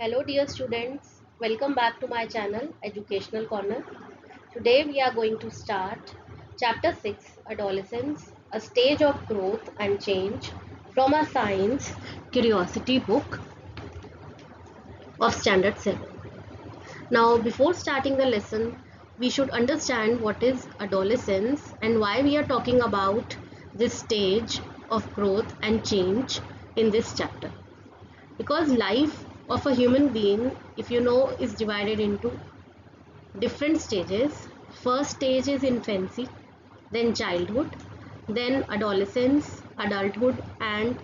Hello dear students, welcome back to my channel Educational Corner. Today we are going to start chapter 6 Adolescence, a stage of growth and change from a science curiosity book of standard 7. Now before starting the lesson, we should understand what is adolescence and why we are talking about this stage of growth and change in this chapter. Because life of a human being, if you know, is divided into different stages. First stage is infancy, then childhood, then adolescence, adulthood, and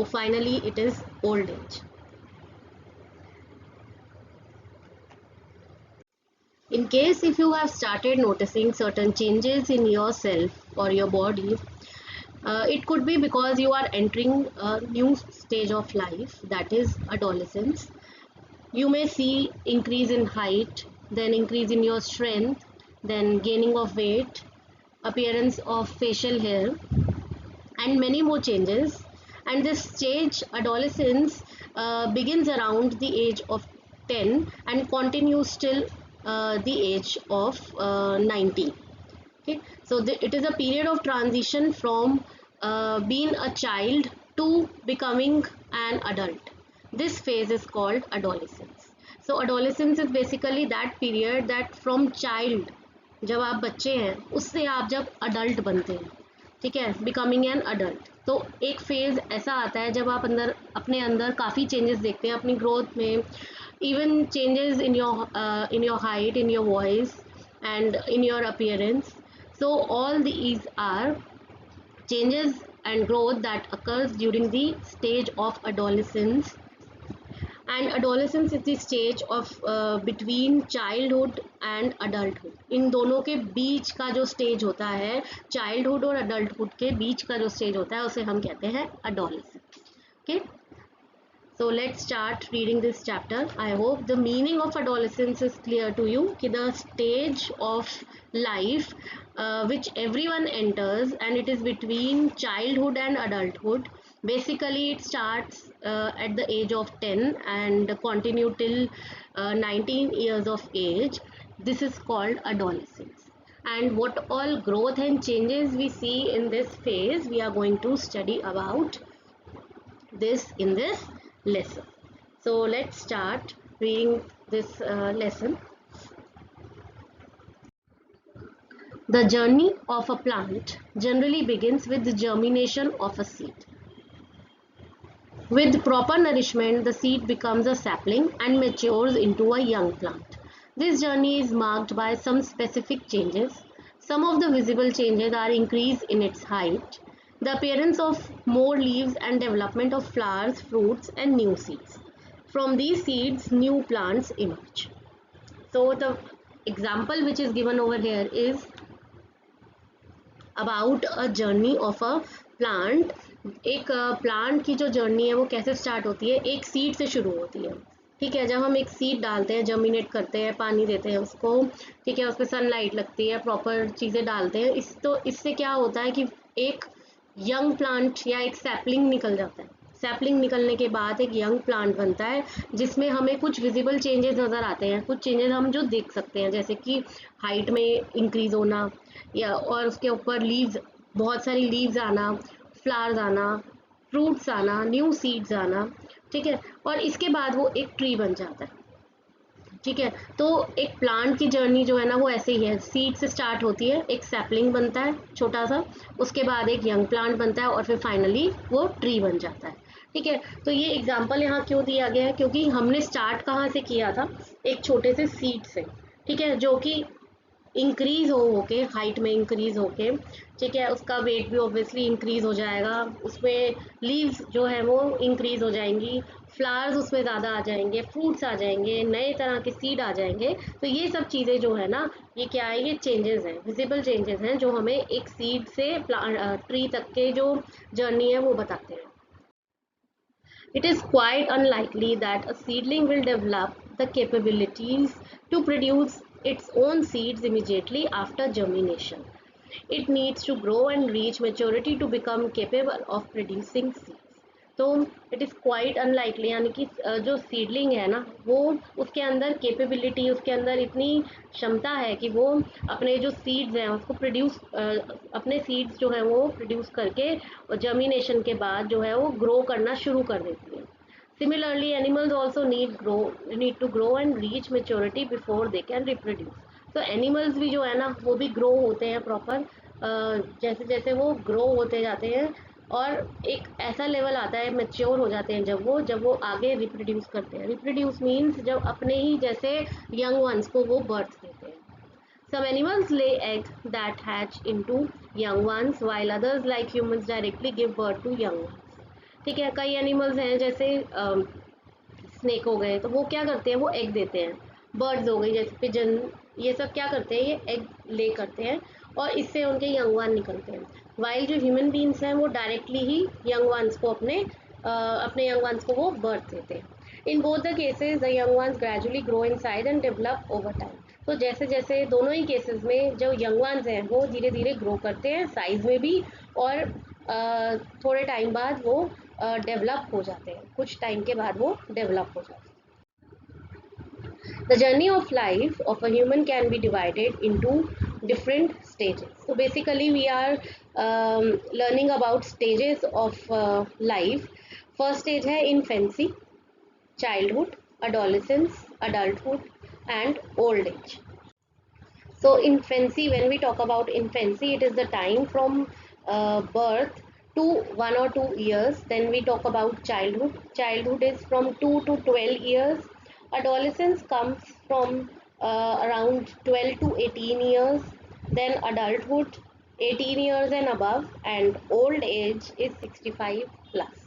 finally it is old age. In case if you have started noticing certain changes in yourself or your body, it could be because you are entering a new stage of life, that is adolescence. You may see increase in height, then increase in your strength, then gaining of weight, appearance of facial hair, and many more changes. And this stage, adolescence, begins around the age of 10 and continues till the age of 19. Okay, so it is a period of transition from being a child to becoming an adult. This phase is called adolescence. So adolescence is basically that period that from child, जब आप बच्चे हैं उससे आप जब adult बनते हैं, ठीक है, बिकमिंग एन अडल्ट, तो एक फेज ऐसा आता है जब आप अंदर अपने अंदर काफ़ी चेंजेस देखते हैं अपनी ग्रोथ में, even changes in your height, in your voice and in your appearance. So all these are changes and growth that occurs during the stage of adolescence. And adolescence is the stage of between childhood and adulthood. इन दोनों के बीच का जो stage होता है, childhood और adulthood के बीच का जो स्टेज होता है, उसे हम कहते हैं adolescence. Okay, so let's start reading this chapter. I hope the meaning of adolescence is clear to you. कि the stage of life which everyone enters, and it is between childhood and adulthood. Basically it starts at the age of 10 and continue till 19 years of age. This is called adolescence. And what all growth and changes we see in this phase, we are going to study about this in this lesson. So let's start reading this lesson. The journey of a plant generally begins with the germination of a seed. With proper nourishment, the seed becomes a sapling and matures into a young plant. This journey is marked by some specific changes. Some of the visible changes are increase in its height, the appearance of more leaves, and development of flowers, fruits, and new seeds. From these seeds, new plants emerge. So the example which is given over here is about a journey of a plant. एक plant की जो journey है वो कैसे start होती है, एक seed से शुरू होती है. ठीक है, जब हम एक सीड डालते हैं, जर्मिनेट करते हैं, पानी देते हैं उसको, ठीक है, उस पर सनलाइट लगती है, प्रॉपर चीज़ें डालते हैं, इससे क्या होता है कि एक यंग प्लांट या एक सैपलिंग निकल जाता है. सैपलिंग निकलने के बाद एक यंग प्लांट बनता है जिसमें हमें कुछ विजिबल चेंजेस नज़र आते हैं. कुछ चेंजेस हम जो देख सकते हैं, जैसे कि हाइट में इंक्रीज़ होना, या और उसके ऊपर लीव्स, बहुत सारी लीव्स आना, फ्लावर्स आना, फ्रूट्स आना, न्यू सीड्स आना. ठीक है, और इसके बाद वो एक ट्री बन जाता है. ठीक है, तो एक प्लांट की जर्नी जो है ना वो ऐसे ही है, सीड से स्टार्ट होती है, एक सैपलिंग बनता है छोटा सा, उसके बाद एक यंग प्लांट बनता है और फिर फाइनली वो ट्री बन जाता है. ठीक है, तो ये एग्जांपल यहाँ क्यों दिया गया है, क्योंकि हमने स्टार्ट कहाँ से किया था, एक छोटे से सीड से. ठीक है, जो कि इंक्रीज होके हाइट में इंक्रीज होके, ठीक है, उसका वेट भी ऑब्वियसली इंक्रीज हो जाएगा, उसमें लीव्स जो है वो इंक्रीज हो जाएंगी, फ्लावर्स उसमें ज़्यादा आ जाएंगे, फ्रूट्स आ जाएंगे, नए तरह के सीड आ जाएंगे. तो ये सब चीज़ें जो है ना, ये क्या है, ये चेंजेस हैं, विजिबल चेंजेस हैं जो हमें एक सीड से ट्री तक के जो जर्नी है वो बताते हैं. It is quite unlikely that a seedling will develop the capabilities to produce its own seeds immediately after germination. It needs to grow and reach maturity to become capable of producing seeds. तो it is quite unlikely, यानी कि जो seedling है ना, वो उसके अंदर capability, उसके अंदर इतनी क्षमता है कि वो अपने जो सीड्स हैं उसको प्रोड्यूस, अपने सीड्स जो है वो प्रोड्यूस करके और जर्मिनेशन के बाद जो है वो ग्रो करना शुरू कर देती है। Similarly animals also need to grow and reach maturity before they can reproduce. तो एनिमल्स भी जो है ना वो भी ग्रो होते हैं प्रॉपर, जैसे जैसे वो ग्रो होते जाते हैं और एक ऐसा लेवल आता है, मेच्योर हो जाते हैं जब वो आगे रिप्रोड्यूस करते हैं। रिप्रोड्यूस मीन्स जब अपने ही जैसे यंग वंस को वो बर्थ देते हैं। Some animals lay eggs that hatch into young ones, while others, like humans, directly give birth to young ones. ठीक है, कई एनिमल्स हैं जैसे स्नेक हो गए, तो वो क्या करते हैं, वो एग देते हैं। बर्ड्स हो गई जैसे पिजन, ये सब क्या करते हैं, ये एग ले करते हैं और इससे उनके यंग वन निकलते हैं। वाइल जो ह्यूमन बींग्स हैं वो डायरेक्टली ही यंग वंस को अपने यंग वंस को वो बर्थ देते हैं। In both the cases the young ones gradually grow in size and develop over time. तो जैसे जैसे दोनों ही केसेस में जो यंग वंस हैं वो धीरे धीरे ग्रो करते हैं साइज में भी, और थोड़े टाइम बाद वो डेवलप हो जाते हैं, कुछ टाइम के बाद वो डेवलप हो जाते हैं। The journey of life of a human can be divided into different stages. So basically, we are learning about stages of life. First stage है infancy, childhood, adolescence, adulthood, and old age. So infancy, when we talk about infancy, it is the time from birth to 1 or 2 years. Then we talk about childhood. Childhood is from 2 to 12 years. Adolescence comes from around 12 to 18 years. Then adulthood, 18 years and above, and old age is 65 plus.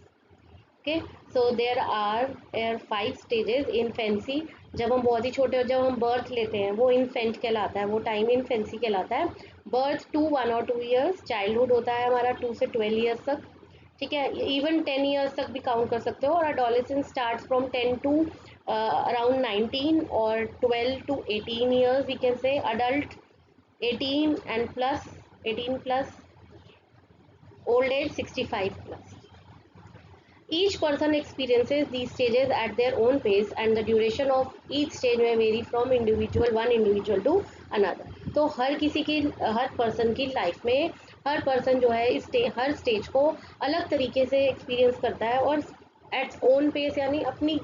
Okay, so there are 5 stages. Infancy, जब हम बहुत ही छोटे हो, जब हम birth लेते हैं वो इन्फेंट कहलाता है, वो टाइम इन्फेंसी कहलाता है। Birth to 1 or 2 years, childhood होता है हमारा 2 से 12 years तक, ठीक है, इवन 10 years तक भी काउंट कर सकते हो। और adolescence start from 10 to around 19 और 12 to 18 years we can say. Adult 18 and plus, 18 plus, old age 65 plus. Each person experiences these stages at their own pace, and the duration of each stage may vary from one individual to another. तो हर person की life में हर person जो है हर stage को अलग तरीके से एक्सपीरियंस करता है, और एट ओन पेस, यानी अपनी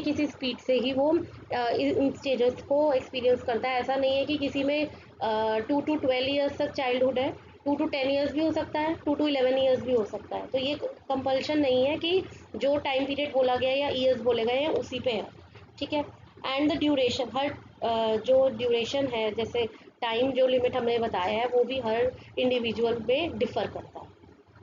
किसी स्पीड से ही वो इन स्टेजेस को एक्सपीरियंस करता है। ऐसा नहीं है कि किसी में 2 to 12 years तक चाइल्डहुड है, 2 to 10 years भी हो सकता है, 2 to 11 years भी हो सकता है। तो ये कंपल्शन नहीं है कि जो टाइम पीरियड बोला गया है या ईयर्स बोले गए हैं उसी पे है, ठीक है। एंड द ड्यूरेशन, जो ड्यूरेशन है, जैसे टाइम जो लिमिट हमने बताया है वो भी हर इंडिविजुअल में डिफर करता है।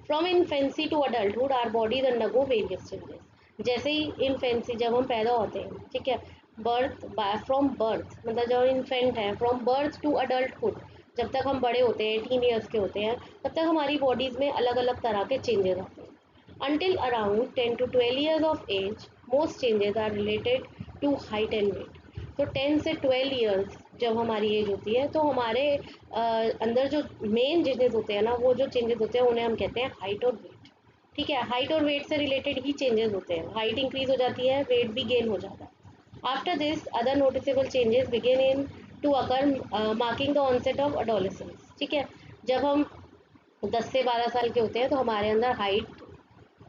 From infancy to adulthood our bodies undergo various changes. जैसे ही इन्फेंसी, जब हम पैदा होते हैं, ठीक है, फ्रॉम बर्थ मतलब जब इन्फेंट है, फ्रॉम बर्थ टू अडल्टहुड, जब तक हम बड़े होते हैं, 18 years के होते हैं, तब तक हमारी बॉडीज़ में अलग अलग तरह के चेंजेस आते हैं। Until around 10 to 12 years of age, most changes are related to height and weight. तो 10 से 12 years जब हमारी एज होती है, तो हमारे अंदर जो मेन चेंजेस होते हैं ना, वो जो चेंजेस होते हैं उन्हें हम कहते हैं हाइट और वेट, ठीक है। हाइट और वेट से रिलेटेड ही चेंजेस होते हैं, हाइट इंक्रीज हो जाती है, वेट भी गेन हो जाता है। After this other noticeable changes begin in to occur, marking the onset of adolescence, ठीक है। जब हम 10 से 12 साल के होते हैं तो हमारे अंदर हाइट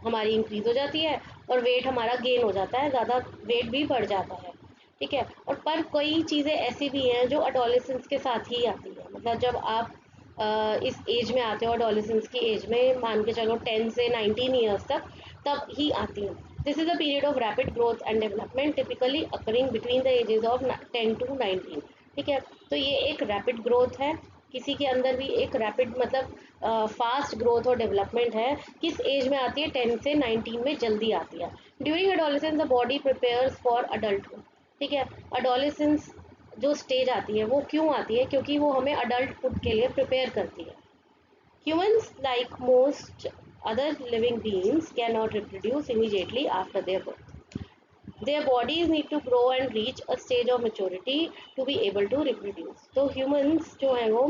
हमारी इंक्रीज हो जाती है और वेट हमारा गेन हो जाता है, ज़्यादा वेट भी बढ़ जाता है, ठीक है। और पर कई चीज़ें ऐसी भी हैं जो अडोलेसेंस के साथ ही आती है, मतलब जब आप इस एज में आते हो, अडोलेसेंस की एज में, मान के चलो 10 से 19 ईयर्स तक, तब ही आती हैं। This is a period of rapid growth and development typically occurring between the ages of 10 to 19, ठीक है। तो ये एक रैपिड ग्रोथ है, किसी के अंदर भी एक रैपिड मतलब फास्ट ग्रोथ और डेवलपमेंट है। किस एज में आती है? 10 से 19 में जल्दी आती है। During adolescence the body prepares for adulthood, ठीक है। एडोलेसेंस जो स्टेज आती है वो क्यों आती है? क्योंकि वो हमें अडल्टहुड के लिए प्रिपेयर करती है। Humans like most other living beings can not reproduce immediately after their birth. their bodies need to grow and reach a stage of maturity to be able to reproduce. तो humans जो हैं वो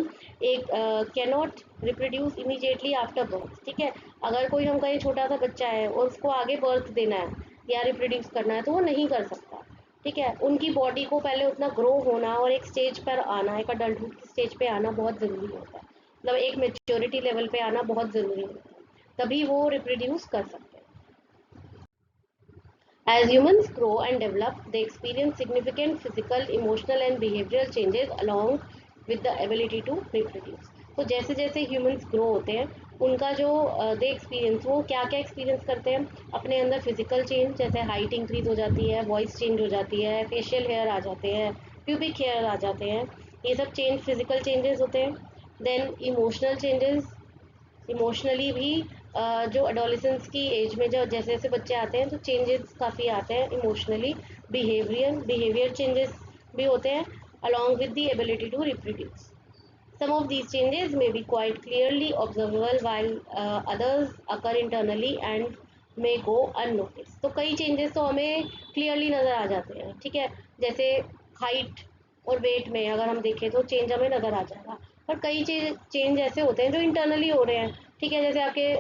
एक cannot reproduce immediately after birth. ठीक है, अगर कोई हम कहीं छोटा सा बच्चा है और उसको आगे बर्थ देना है या रिप्रोड्यूस करना है तो वो नहीं कर सकता. ठीक है, उनकी बॉडी को पहले उतना ग्रो होना और एक स्टेज पर आना, एक अडल्टहुड की स्टेज पे आना बहुत ज़रूरी होता है, मतलब एक मेच्योरिटी लेवल पे आना बहुत ज़रूरी होता है, तभी वो रिप्रोड्यूस कर सकते हैं. As humans grow and develop, they experience significant physical, emotional and behavioral changes along with the ability to reproduce. तो जैसे जैसे humans grow होते हैं उनका जो they experience, वो क्या क्या experience करते हैं अपने अंदर. physical change जैसे height increase हो जाती है, voice change हो जाती है, facial hair आ जाते हैं, pubic hair आ जाते हैं, ये सब change physical changes होते हैं. then emotional changes, इमोशनली भी जो अडोलेसेंस की एज में जो जैसे जैसे बच्चे आते हैं तो चेंजेस काफ़ी आते हैं इमोशनली. बिहेवियर चेंजेस भी होते हैं along with the ability to reproduce. Some of these changes may be quite clearly observable while others occur internally and may go unnoticed. तो कई चेंजेस तो हमें क्लियरली नज़र आ जाते हैं. ठीक है, जैसे हाइट और वेट में अगर हम देखें तो चेंज हमें नज़र आ जाएगा, पर कई चेंज ऐसे होते हैं जो इंटरनली हो रहे हैं. ठीक है, जैसे आपके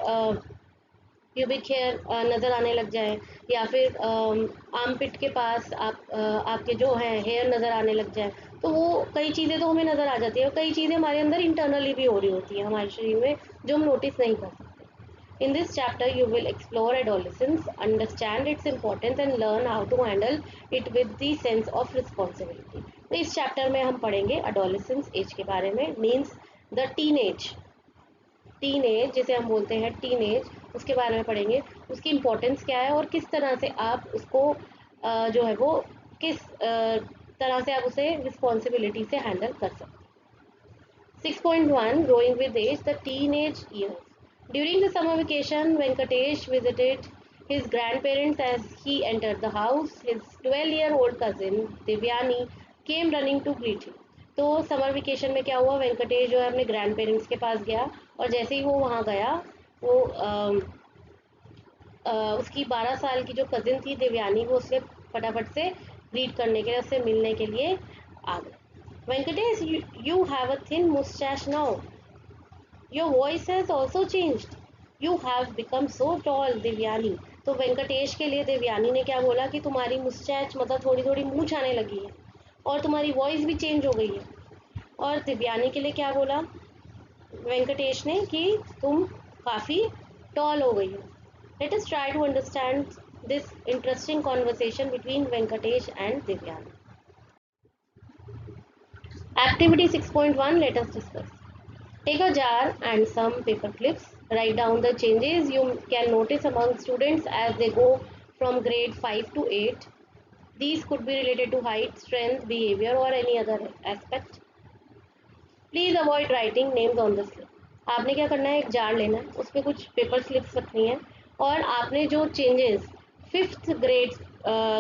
प्यूबिक हेयर नज़र आने लग जाए या फिर आर्म पिट के पास आपके जो हैं हेयर नज़र आने लग जाए, तो वो कई चीज़ें तो हमें नज़र आ जाती है और कई चीज़ें हमारे अंदर इंटरनली भी हो रही होती हैं हमारे शरीर में जो हम नोटिस नहीं कर सकते. In this chapter, you will explore adolescence, understand its importance and learn how to handle it with the sense of responsibility. तो इस चैप्टर में हम पढ़ेंगे adolescence एज के बारे में, मीन्स द टीन एज जिसे हम बोलते हैं टीन एज, उसके बारे में पढ़ेंगे, उसकी इम्पोर्टेंस क्या है और किस तरह से आप उसको जो है वो किस तरह से आप उसे रिस्पॉन्सिबिलिटी से हैंडल कर सकते हैं. 6.1 Growing with Age, the Teenage Years. During the summer vacation, Venkatesh visited his grandparents. As he entered the house, his 12-year-old cousin Devyani came running to greet him. तो समर वेकेशन में क्या हुआ, वेंकटेश जो है अपने ग्रैंड पेरेंट्स के पास गया और जैसे ही वो वहाँ गया वो उसकी 12 साल की जो कज़िन थी देवयानी, वो उससे फटाफट से ग्रीट करने के लिए, उससे मिलने के लिए आ गए. Venkatesh, you have a thin mustache now. Your voice has also changed. You have become so tall, Devyani. तो वेंकटेश के लिए देवयानी ने क्या बोला कि तुम्हारी मुस्टैच मतलब थोड़ी थोड़ी मूंछ आने लगी है और तुम्हारी वॉइस भी चेंज हो गई है. और देवयानी के लिए क्या बोला वेंकटेश ने कि तुम काफ़ी टॉल हो गई हो. Let us try to understand this interesting conversation between Venkatesh and Devyani. Activity 6.1, let us discuss. Take a jar and some paper clips. Write down the changes you can notice among students as they go from grade 5 to 8. These could be related to height, strength, behavior or any other aspect. Please avoid writing names on the slip. आपने क्या करना है, एक jar लेना है, उस पर कुछ पेपर स्लिप्स रखनी है और आपने जो चेंजेस 5th ग्रेड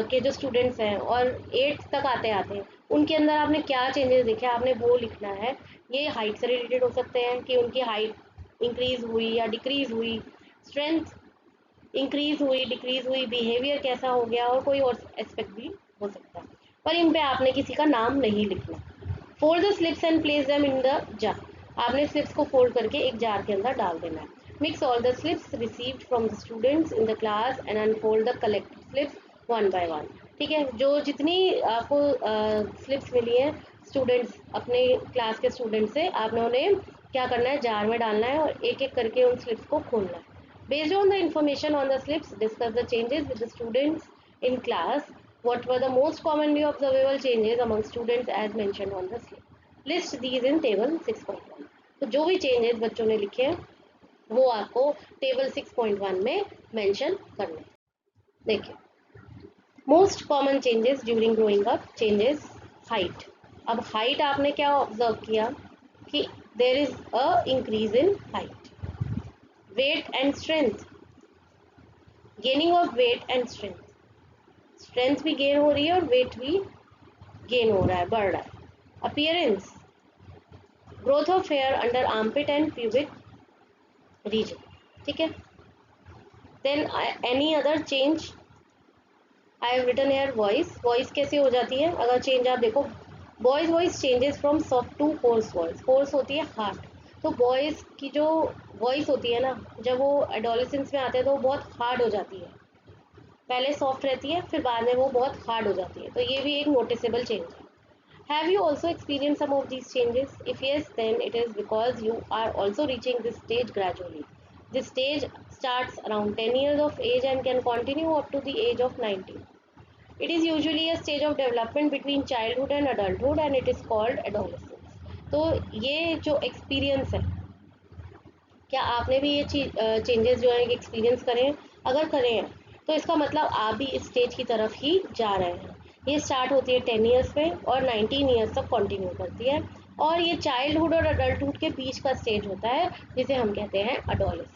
के जो स्टूडेंट्स हैं और 8th तक आते आते उनके अंदर आपने क्या चेंजेस देखे आपने वो लिखना है. ये हाइट से रिलेटेड हो सकते हैं कि उनकी हाइट इंक्रीज हुई या डिक्रीज हुई, स्ट्रेंथ इंक्रीज हुई डिक्रीज हुई, बिहेवियर कैसा हो गया और कोई और एस्पेक्ट भी हो सकता है, पर इन पे आपने किसी का नाम नहीं लिखना. Fold the slips and place them in the jar. आपने स्लिप्स को फोल्ड करके एक जार के अंदर डाल देना है. Mix all the slips received from the students in the class and unfold the collected slips one by one. ठीक है, जो जितनी आपको स्लिप्स मिली हैं स्टूडेंट्स अपने क्लास के स्टूडेंट से, आपने उन्हें क्या करना है, जार में डालना है और एक एक करके उन स्लिप्स को खोलना है. Based on the information on the slips, discuss the changes with the students in class. What were the most commonly observable changes among students as mentioned on the slide? List these in table 6.1. तो जो भी changes बच्चों ने लिखे हैं वो आपको table 6.1 में मेंशन करने. देखिए, most common changes during growing up, changes height. अब हाइट आपने क्या ऑब्जर्व किया कि there is a increase in height. Weight and strength, gaining of weight and strength, strength भी गेन हो रही है और वेट भी गेन हो रहा है, बढ़ रहा है. Appearance, growth of hair under armpit and pubic region. ठीक है, then any other change, I have written hair voice, voice कैसे हो जाती है अगर चेंज आप देखो, boys voice changes from soft to hoarse voice, hoarse होती है हार्ड। तो बॉयज की जो वॉइस होती है ना, जब वो एडोलेसेंस में आते हैं तो वो बहुत हार्ड हो जाती है, पहले सॉफ्ट रहती है फिर बाद में वो बहुत हार्ड हो जाती है, तो ये भी एक नोटिसेबल चेंज है। Have you also experienced some of these changes? If yes, then it is because you are also reaching this stage gradually. This stage starts around 10 years of age and can continue up to the age of 90. It is usually a stage of development between childhood and adulthood and it is called adolescence. तो ये जो experience है, क्या आपने भी ये changes जो है एक्सपीरियंस करें हैं? अगर करें हैं तो इसका मतलब आप भी इस स्टेज की तरफ ही जा रहे हैं। ये स्टार्ट होती है 10 ईयर्स में और 19 ईयर्स तक कंटिन्यू करती है, और ये चाइल्डहुड और अडल्टहुड के बीच का स्टेज होता है जिसे हम कहते हैं adolescence.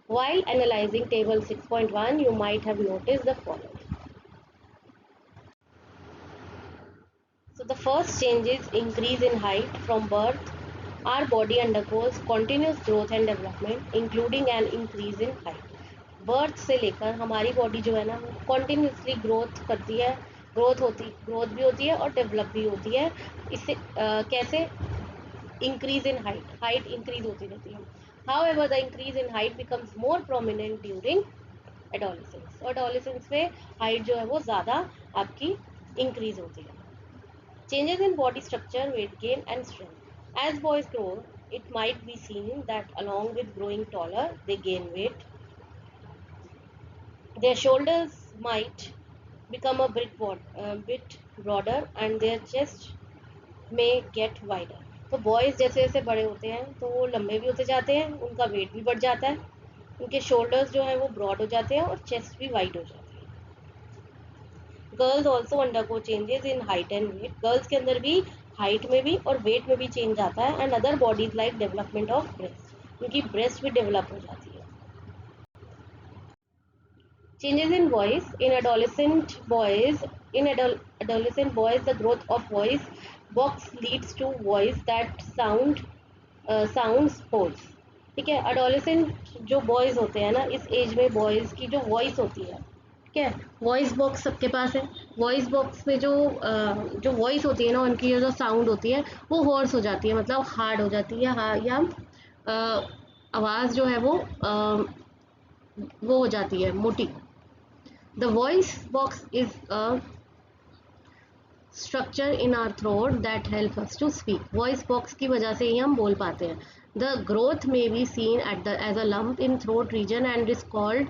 While analyzing table 6.1, you might have noticed the following. So the first change is increase in height from birth. Our body undergoes continuous growth and development, including an increase in height. Birth से लेकर हमारी body जो है ना वो continuously growth करती है, growth भी होती है और डेवलप भी होती है। इससे कैसे? Increase in height, height increase होती रहती है। However the increase in height becomes more prominent during adolescence, और एडोलेसेंस में हाइट जो है वो ज़्यादा आपकी इंक्रीज होती है। Changes in body structure, weight gain and strength. As boys grow, it might be seen that along with growing taller, they gain weight. Their shoulders might become a bit broader and their chest may get wider. तो boys जैसे जैसे बड़े होते हैं तो वो लंबे भी होते जाते हैं, उनका वेट भी बढ़ जाता है, उनके शोल्डर्स जो हैं वो ब्रॉड हो जाते हैं और चेस्ट भी वाइड हो जाती है। Girls also undergo changes in height and weight, girls के अंदर भी हाइट में भी और वेट में भी चेंज आता है। And other bodies like development of breast, उनकी ब्रेस्ट भी डेवलप हो जाती है। Changes in voice in adolescent boys the growth of voice box leads to voice that sounds hoarse। ठीक है, अडोलेसेंट जो बॉयज होते हैं ना, इस एज में बॉयज की जो वॉइस होती है, ठीक है, वॉइस बॉक्स सबके पास है। वॉइस बॉक्स में जो वॉइस होती है ना, उनकी जो साउंड होती है वो हॉर्स हो जाती है, मतलब हार्ड हो जाती है, या आवाज़ जो है वो हो जाती है मोटी। The voice box is a structure in our throat that help us to speak. Voice box की वजह से ही हम बोल पाते हैं। द ग्रोथ में be seen as a lump in throat region and is called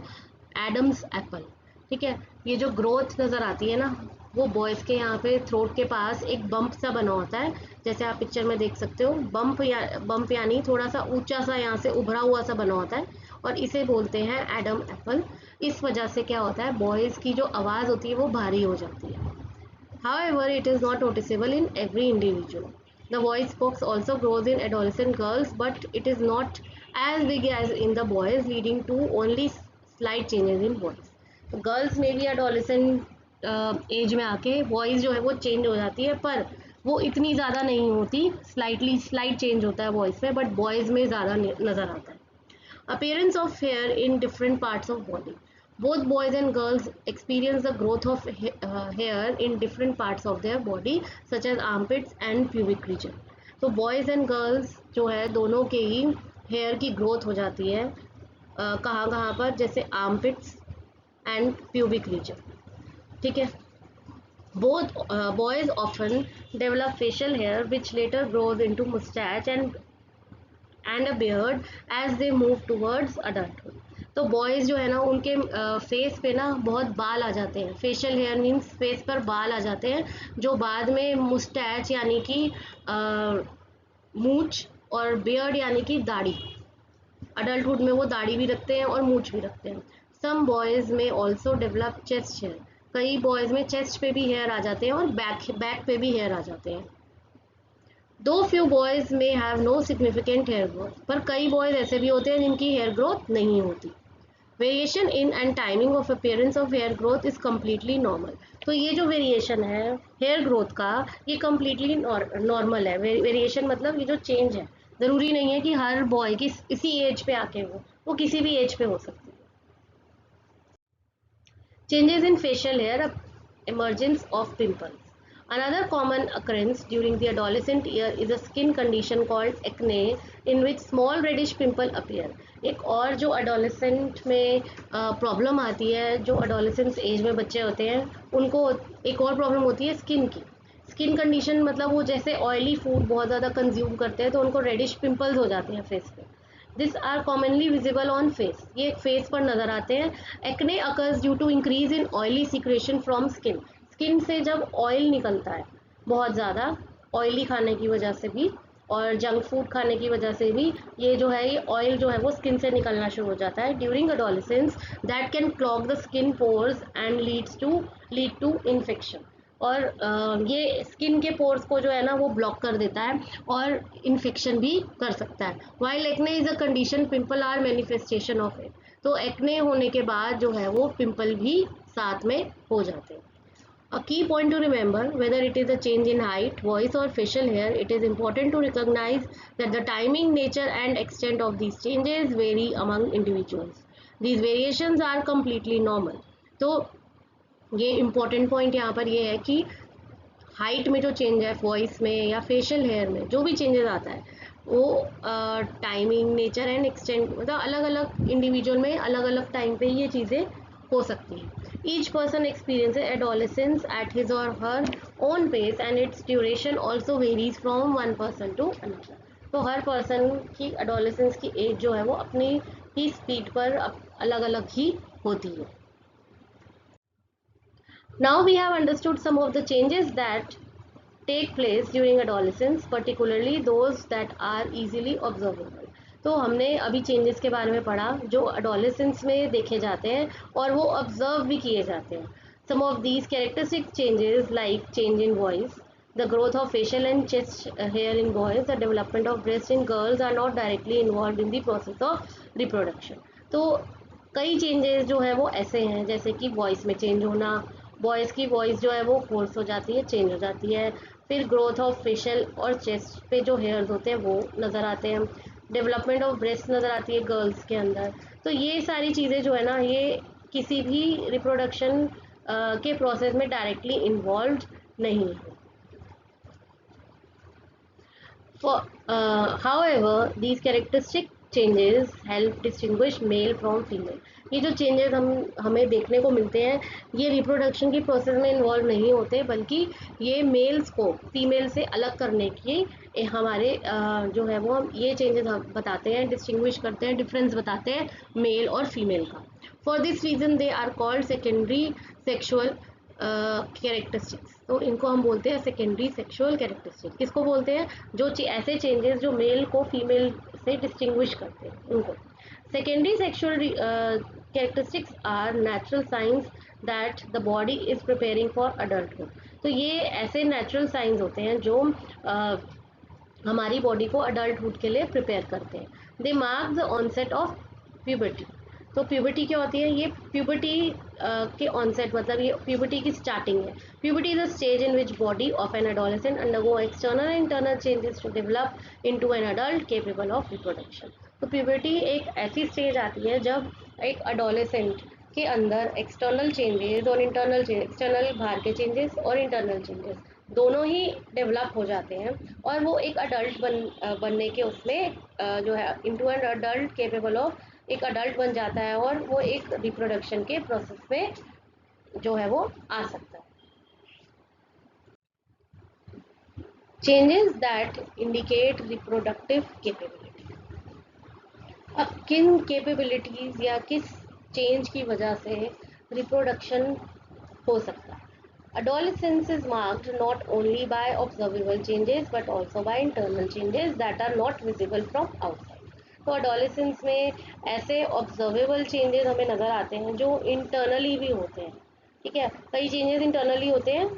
Adam's apple. ठीक है, ये जो ग्रोथ नज़र आती है ना, वो बॉयज़ के यहाँ पे थ्रोट के पास एक बम्प सा बना होता है, जैसे आप पिक्चर में देख सकते हो। बम्प यानी थोड़ा सा ऊंचा सा यहाँ से उभरा हुआ सा बना होता है, और इसे बोलते हैं एडम एप्पल। इस वजह से क्या होता है, बॉयज़ की जो आवाज़ होती है वो भारी हो जाती है। However, it is not noticeable in every individual. The voice box also grows in adolescent girls, but it is not as big as in the boys, leading to only slight changes in voice. तो girls में भी adolescent as में आके voice जो है वो change हो जाती है, पर वो इतनी ज़्यादा नहीं होती, स्लाइट चेंज होता है वॉइस में, बट बॉयज़ में ज़्यादा नज़र आता है। Appearance of hair in different parts of body. Both boys and girls experience the growth of hair in different parts of their body, such as armpits and pubic region. तो boys and girls जो है दोनों के ही hair की growth हो जाती है, कहाँ कहाँ पर, जैसे armpits and pubic region। ठीक है, both boys often develop facial hair which later grows into mustache and a beard as they move towards adulthood। तो बॉयज़ जो है ना, उनके फेस पे ना बहुत बाल आ जाते हैं। फेशियल हेयर मीन्स फेस पर बाल आ जाते हैं, जो बाद में मुस्टैच यानी कि मूछ, और बियर्ड यानी कि दाढ़ी, अडल्टहुड में वो दाढ़ी भी रखते हैं और मूछ भी रखते हैं। सम बॉयज़ में ऑल्सो डेवलप चेस्ट हेयर, कई बॉयज़ में चेस्ट पे भी हेयर आ जाते हैं और बैक पे भी हेयर आ जाते हैं। Though few boys may have no significant hair growth, पर कई बॉयज़ ऐसे भी होते हैं जिनकी हेयर ग्रोथ नहीं होती। Variation in and timing of appearance of hair growth is completely normal. तो ये जो वेरिएशन है हेयर ग्रोथ का, ये कम्प्लीटली नॉर्मल है। वेरिएशन मतलब ये जो चेंज है, ज़रूरी नहीं है कि हर बॉय की इसी एज पे आके हो, वो किसी भी एज पे हो सकती है। Changes in facial hair, emergence of pimples. Another common occurrence during the adolescent year is a skin condition called acne, in which small reddish pimple appear. एक और जो adolescent में प्रॉब्लम आती है, जो adolescence एज में बच्चे होते हैं उनको एक और प्रॉब्लम होती है स्किन की. स्किन कंडीशन मतलब वो जैसे ऑयली फूड बहुत ज़्यादा कंज्यूम करते हैं तो उनको रेडिश पिंपल्स हो जाते हैं फेस पे. This are commonly visible on face. ये फेस पर नज़र आते हैं. Acne occurs due to increase in oily secretion from skin. Skin से जब ऑयल निकलता है बहुत ज़्यादा, ऑयली खाने की वजह से भी और जंक फूड खाने की वजह से भी ये जो है, ये ऑयल जो है वो स्किन से निकलना शुरू हो जाता है during adolescence. That can clog the skin pores and lead to infection. और ये स्किन के पोर्स को जो है ना वो ब्लॉक कर देता है और इन्फेक्शन भी कर सकता है. While acne is a condition, pimple are manifestation of it. तो एक्ने होने के बाद जो है वो पिंपल भी साथ में हो जाते हैं. A key point to remember, whether it is a change in height, voice or facial hair, it is important to recognize that the timing, nature and extent of these changes vary among individuals. These variations are completely normal. तो ये important point यहाँ पर ये है कि height में जो change है, वॉइस में या फेशियल हेयर में जो भी चेंजेस आता है वो टाइमिंग, नेचर एंड एक्सटेंट, मतलब अलग अलग इंडिविजुअल में अलग अलग टाइम पे ये चीज़ें हो सकती हैं. Each person experiences adolescence at his or her own pace and its duration also varies from one person to another. तो हर पर्सन की एडोलेसेंस की एज जो है वो अपनी ही स्पीड पर अलग अलग ही होती है. Now we have understood some of the changes that take place during adolescence, particularly those that are easily observable. तो हमने अभी चेंजेस के बारे में पढ़ा जो adolescence में देखे जाते हैं और वो ऑब्जर्व भी किए जाते हैं. Some of these characteristic changes like change in voice, the growth of facial and chest hair in boys, the development of breast in girls are not directly involved in the process of reproduction. तो कई changes जो है वो ऐसे हैं जैसे कि voice में चेंज होना, बॉयज़ की वॉइस जो है वो होर्स हो जाती है, चेंज हो जाती है. फिर ग्रोथ ऑफ फेशियल और चेस्ट पे जो हेयर्स होते हैं वो नज़र आते हैं. डेवलपमेंट ऑफ ब्रेस्ट नज़र आती है गर्ल्स के अंदर. तो ये सारी चीज़ें जो है ना ये किसी भी रिप्रोडक्शन के प्रोसेस में डायरेक्टली इन्वॉल्व नहीं है. However, these characteristic changes help distinguish male from female. ये जो चेंजेस हमें देखने को मिलते हैं ये रिप्रोडक्शन की प्रोसेस में इन्वॉल्व नहीं होते, बल्कि ये मेल्स को फीमेल से अलग करने की हमारे जो है वो हम ये चेंजेस हम बताते हैं, डिस्टिंग्विश करते हैं, डिफरेंस बताते हैं मेल और फीमेल का. For this reason they are called secondary sexual characteristics. तो इनको हम बोलते हैं सेकेंडरी सेक्सुअल कैरेक्टरिस्टिक्स. किसको बोलते हैं? जो ऐसे चेंजेस जो मेल को फीमेल से डिस्टिंग्विश करते हैं उनको. Secondary sexual characteristics are natural signs that the body is preparing for adulthood. तो ये ऐसे नेचुरल साइंस होते हैं जो हमारी बॉडी को अडल्टहुड के लिए प्रिपेयर करते हैं. They mark the onset of puberty. तो प्यूबर्टी क्या होती है? ये प्यूबर्टी के ऑनसेट मतलब ये प्यूबर्टी की स्टार्टिंग है. Puberty is a stage in which body of an adolescent undergo external and internal changes to develop into an adult capable of reproduction. तो प्यूबर्टी एक ऐसी स्टेज आती है जब एक एडोलेसेंट के अंदर एक्सटर्नल चेंजेस और इंटरनल चेंज, एक्सटर्नल बाहर के चेंजेस और इंटरनल चेंजेस दोनों ही डेवलप हो जाते हैं और वो एक अडल्ट बनने के उसमें जो है into an adult capable of, एक अडल्ट बन जाता है और वो एक रिप्रोडक्शन के प्रोसेस में जो है वो आ सकता है. Changes that indicate reproductive capability. अब किन केपेबिलिटीज़ या किस चेंज की वजह से रिप्रोडक्शन हो सकता है? Adolescence is marked not only by observable changes but also by internal changes that are not visible from outside. तो adolescence में ऐसे observable changes हमें नज़र आते हैं जो internally भी होते हैं. ठीक है, कई changes internally होते हैं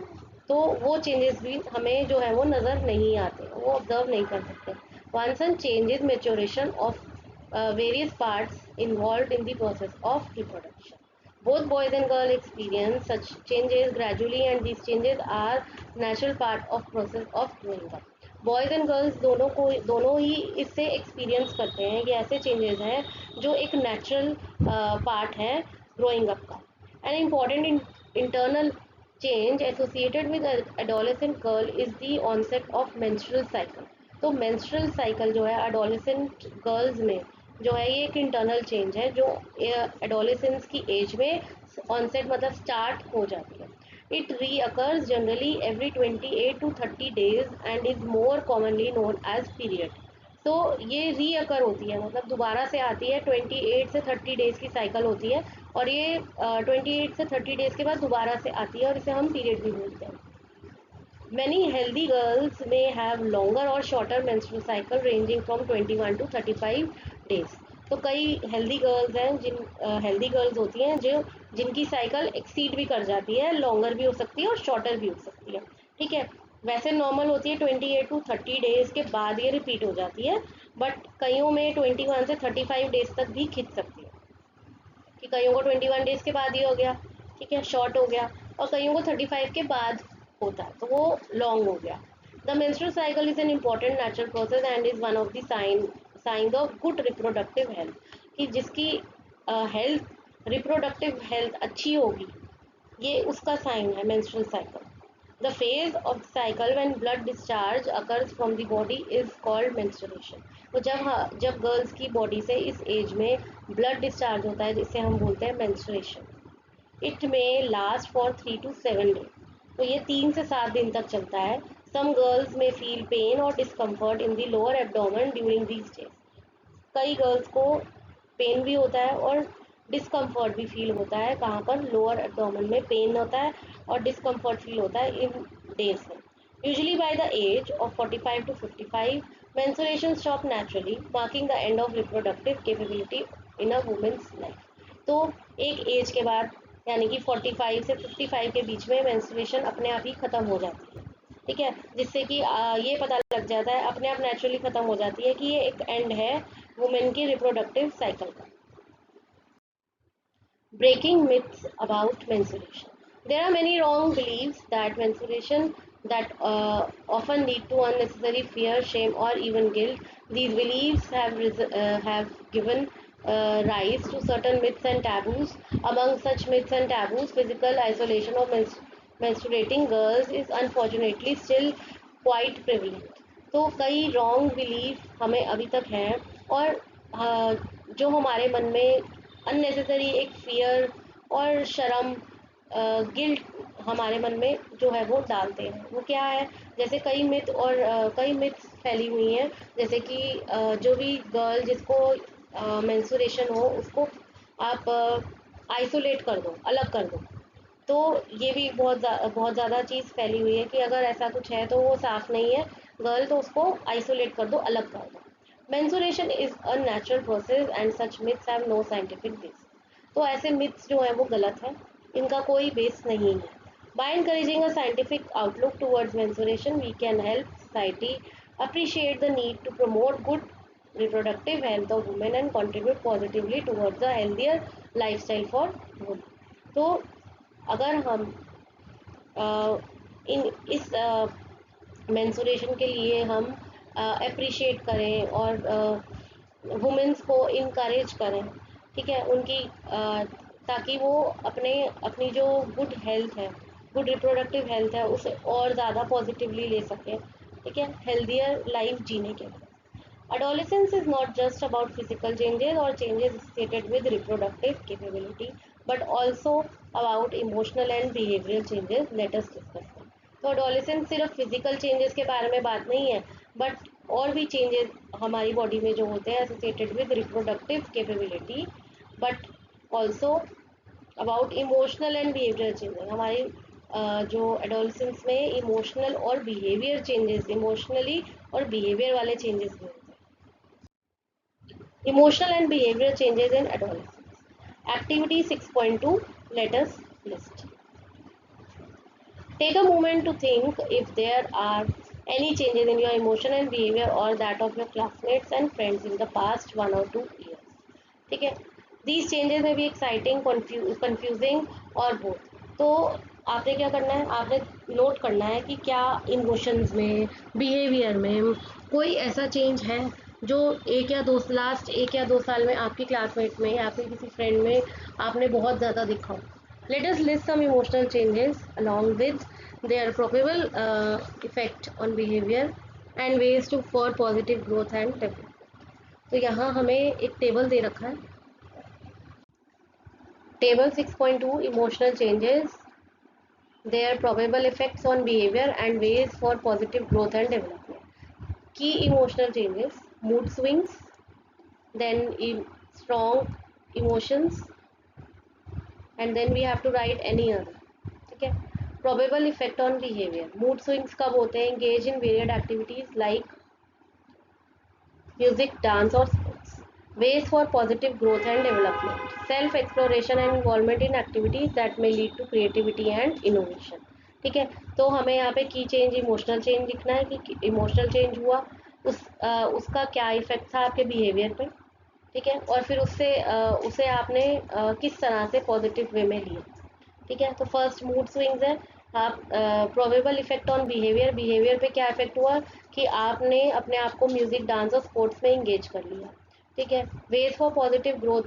तो वो changes भी हमें जो है वो नज़र नहीं आते, वो observe नहीं कर सकते. One such change is maturation of various parts involved in the process of reproduction. Both boys and girls experience such changes gradually and these changes are natural part of process of growing up. Boys and girls दोनों ही इससे experience करते हैं. ये ऐसे changes हैं जो एक natural part है ग्रोइंग अप का. An important internal change associated with adolescent girl is the onset of menstrual cycle. तो menstrual cycle जो है adolescent girls में जो है ये एक internal change है जो adolescence की age में onset मतलब start हो जाती है. It reoccurs generally every 28 to 30 days and is more commonly known as period. तो ये रीअकर होती है मतलब दोबारा से आती है 28 से 30 डेज की साइकिल होती है और ये 28 से 30 डेज के बाद दोबारा से आती है और इसे हम पीरियड भी बोलते हैं. Many healthy girls may have longer or shorter menstrual cycle ranging from 21 to 35 days. तो कई हेल्दी गर्ल्स हैं जिन हेल्दी गर्ल्स होती हैं जो जिनकी साइकिल एक्सीड भी कर जाती है, लॉन्गर भी हो सकती है और शॉर्टर भी हो सकती है. ठीक है, वैसे नॉर्मल होती है 28 टू 30 डेज के बाद ये रिपीट हो जाती है, बट कईयों में 21 से 35 डेज तक भी खिंच सकती है कि कईयों को 21 डेज के बाद ही हो गया, ठीक है, शॉर्ट हो गया, और कईयों को 35 के बाद होता है तो वो लॉन्ग हो गया. The menstrual cycle is an important natural process and is one of the science of good reproductive health. कि जिसकी हेल्थ रिप्रोडक्टिव हेल्थ अच्छी होगी ये उसका साइन है menstrual cycle. The phase of the cycle when blood discharge occurs from the body is called menstruation. तो जब girls की बॉडी से इस एज में ब्लड डिस्चार्ज होता है जिसे हम बोलते हैं menstruation. It may last for 3 to 7 days. तो ये 3 से 7 दिन तक चलता है. Some girls may feel pain or discomfort in the lower abdomen during these days. कई गर्ल्स को पेन भी होता है और डिस्कम्फर्ट भी फील होता है. कहाँ पर? लोअर एब्डोमेन में पेन होता है और डिस्कम्फर्ट फील होता है इन डेज में. Usually by the age of 45 to 55 menstruation stop naturally marking the end of reproductive capability in a woman's life. तो एक एज के बाद यानी कि 45 से 55 के बीच में मेंस्ट्रुएशन अपने आप ही ख़त्म हो जाती है. ठीक है, जिससे कि ये पता लग जाता है, अपने आप नेचुरली ख़त्म हो जाती है कि ये एक एंड है वुमेन की रिप्रोडक्टिव साइकिल का. Breaking myths about menstruation. There are many wrong beliefs that menstruation that often lead to unnecessary fear, shame, or even guilt. These beliefs have given rise to certain myths and taboos. Among such myths and taboos, physical isolation of menstruating girls is unfortunately still quite prevalent. तो कई wrong belief हमें अभी तक हैं और जो हमारे मन में अननेसेसरी एक फियर और शर्म गिल्ट हमारे मन में जो है वो डालते हैं. वो क्या है? जैसे कई मिथ और कई मिथ्स फैली हुई हैं जैसे कि जो भी गर्ल जिसको मेंस्ट्रुएशन हो उसको आप आइसोलेट कर दो, अलग कर दो. तो ये भी बहुत ज़्यादा चीज़ फैली हुई है कि अगर ऐसा कुछ है तो वो साफ नहीं है गर्ल तो उसको आइसोलेट कर दो, अलग कर दो. Menstruation is a natural process and such myths have no scientific base. तो ऐसे मिथ्स जो है वो गलत है, इनका कोई बेस नहीं है. By encouraging a scientific outlook towards menstruation, we can help society appreciate the need to promote good reproductive health of women and contribute positively towards a healthier lifestyle for women. तो अगर हम इन इस menstruation के लिए हम appreciate करें और women's को इनकरेज करें, ठीक है, उनकी ताकि वो अपनी जो गुड हेल्थ है, गुड रिप्रोडक्टिव हेल्थ है उसे और ज़्यादा पॉजिटिवली ले सकें. ठीक है, हेल्दियर लाइफ जीने के लिए. Adolescence is not just about physical changes or changes associated with reproductive capability, but also about emotional and behavioral changes. Let us discuss them. तो adolescence सिर्फ physical changes के बारे में बात नहीं है, but और भी changes हमारी body में जो होते हैं associated with reproductive capability, but also about emotional and behavioral changes. हमारी जो एडोलसेंस में इमोशनल और बिहेवियर चेंजेस, इमोशनली और बिहेवियर वाले चेंजेस भी होते हैं. Emotional and behavioral changes in adolescence. Activity 6.2. Let us list. Take a moment to think if there are any changes in your emotion and behavior or that of your classmates and friends in the past 1 or 2 years. ठीक है, these changes may be exciting, confusing और both. तो आपने क्या करना है? आपने note करना है कि क्या इमोशंस में, बिहेवियर में कोई ऐसा चेंज है जो लास्ट 1 या 2 साल में आपकी क्लासमेट में या फिर किसी फ्रेंड में आपने बहुत ज़्यादा देखा हो. Let us list some emotional changes along with their probable effect on behavior and ways to for positive growth and development. तो यहाँ हमें एक टेबल दे रखा है, table 6.2 emotional changes, their probable effects on behavior and ways for positive growth and development. Key emotional changes: mood swings, then strong emotions, and then we have to write any other. ठीक है. Probable effect on behavior: mood swings कब होते हैं? Engage in varied activities like music, dance or sports. Ways for positive growth and development: self exploration and involvement in activities that may lead to creativity and innovation. ठीक है. तो हमें यहाँ पे की चेंज, इमोशनल चेंज लिखना है कि इमोशनल चेंज हुआ, उसका क्या इफेक्ट था आपके बिहेवियर पे. ठीक है. और फिर उसे आपने किस तरह से पॉजिटिव वे में लिया. ठीक है. तो फर्स्ट मूड स्विंग्स है. आप probable effect on behaviour, behaviour पे क्या इफेक्ट हुआ कि आपने अपने आप को म्यूजिक, डांस और स्पोर्ट्स में इंगेज कर लिया. ठीक है. Ways for positive growth,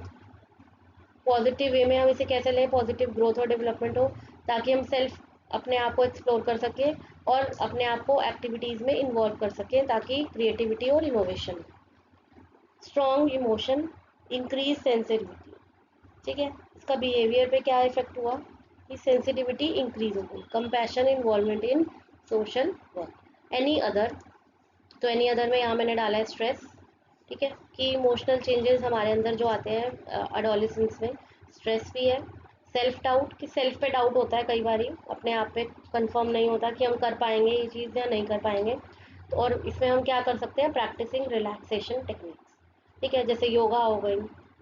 positive way में हम इसे कैसे लें, पॉजिटिव ग्रोथ और डेवलपमेंट हो, ताकि हम सेल्फ अपने आप को एक्सप्लोर कर सकें और अपने आप को एक्टिविटीज़ में इन्वॉल्व कर सकें ताकि क्रिएटिविटी और innovation. Strong emotion, increase sensitivity. ठीक है. इसका बिहेवियर पे क्या इफेक्ट हुआ कि सेंसिटिविटी इंक्रीज हो गई. Compassion, involvement in social work. Any other, तो एनी अदर में यहाँ मैंने डाला है स्ट्रेस. ठीक है. कि इमोशनल चेंजेस हमारे अंदर जो आते हैं एडोलेसेंस में, स्ट्रेस भी है. सेल्फ डाउट, कि सेल्फ पे डाउट होता है कई बार, अपने आप पे कंफर्म नहीं होता कि हम कर पाएंगे ये चीज़ या नहीं कर पाएंगे. तो और इसमें हम क्या कर सकते हैं, प्रैक्टिसिंग रिलैक्सेशन टेक्निक्स. ठीक है. जैसे योगा हो गई,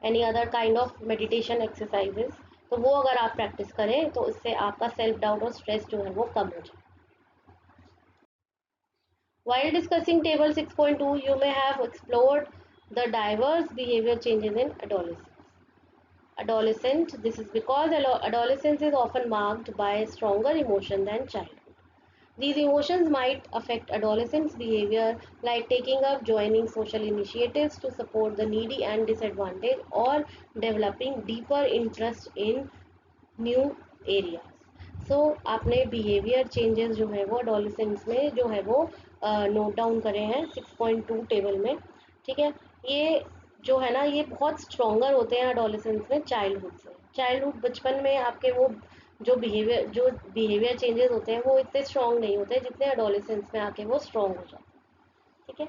any other kind of meditation exercises, तो वो अगर आप प्रैक्टिस करें तो इससे आपका सेल्फ डाउट और स्ट्रेस जो है वो कम हो जाए. While discussing table 6.2, you may have explored the diverse behavior changes in adolescent. This is because adolescence is often marked by stronger emotion than childhood. These emotions might affect adolescents' behavior, like taking up, joining social initiatives to support the needy and disadvantaged, or developing deeper interest in new areas. So आपने behaviour changes जो है वो adolescence में जो है वो note down करे हैं 6.2 टेबल में. ठीक है. ये जो है ना, ये बहुत स्ट्रॉन्गर होते हैं एडोलेसेंस में चाइल्डहुड से. चाइल्डहुड, बचपन में आपके वो जो बिहेवियर चेंजेस होते हैं वो इतने स्ट्रॉन्ग नहीं होते जितने एडोलेसेंस में आके वो स्ट्रॉन्ग हो जाते हैं. ठीक है.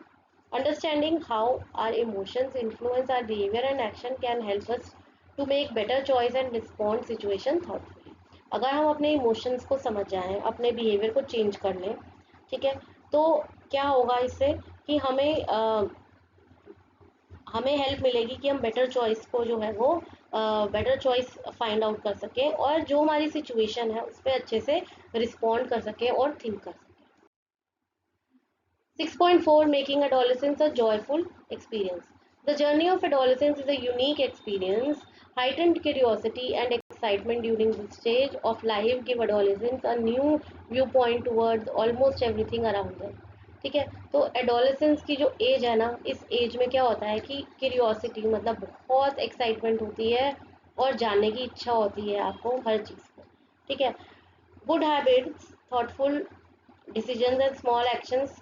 Understanding how our emotions influence our behaviour and action can help us to make better choice and respond situation thoughtfully. अगर हम अपने इमोशंस को समझ जाएं, अपने बिहेवियर को चेंज कर लें, ठीक है, तो क्या होगा इससे कि हमें हेल्प मिलेगी कि हम बेटर चॉइस को जो है वो बेटर चॉइस फाइंड आउट कर सकें और जो हमारी सिचुएशन है उस पर अच्छे से रिस्पॉन्ड कर सकें और थिंक कर सकें. 6.4 Making adolescence a joyful experience. The journey of adolescence is a unique experience. Heightened curiosity and excitement during this stage of life give adolescents a new viewpoint towards almost everything around them. ठीक है. तो adolescence की जो as है ना, इस as में क्या होता है कि क्यूरियोसिटी मतलब बहुत एक्साइटमेंट होती है और जानने की इच्छा होती है आपको हर चीज़ को. ठीक है. Good habits, thoughtful decisions and small actions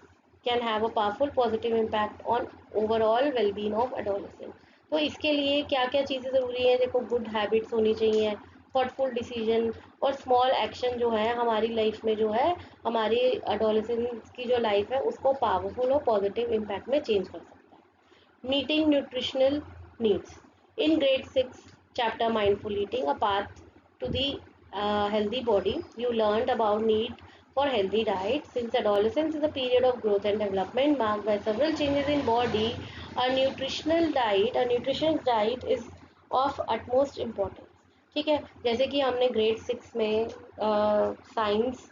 can have a powerful positive impact on overall well-being of adolescent. तो इसके लिए क्या क्या चीज़ें ज़रूरी हैं, देखो, गुड हैबिट्स होनी चाहिए, थॉटफुल डिसीजन और स्मॉल एक्शन जो है हमारी लाइफ में जो है हमारी एडोलेसेंस की जो लाइफ है उसको पावरफुल और पॉजिटिव इम्पैक्ट में चेंज कर सकता है. Meeting nutritional needs. In grade 6 chapter mindful eating, a path to the healthy body, you learned about need for healthy diet. Since adolescence is a period of growth and development marked by several changes in body, a nutritious diet is of utmost importance. ठीक है. जैसे कि हमने grade 6 में science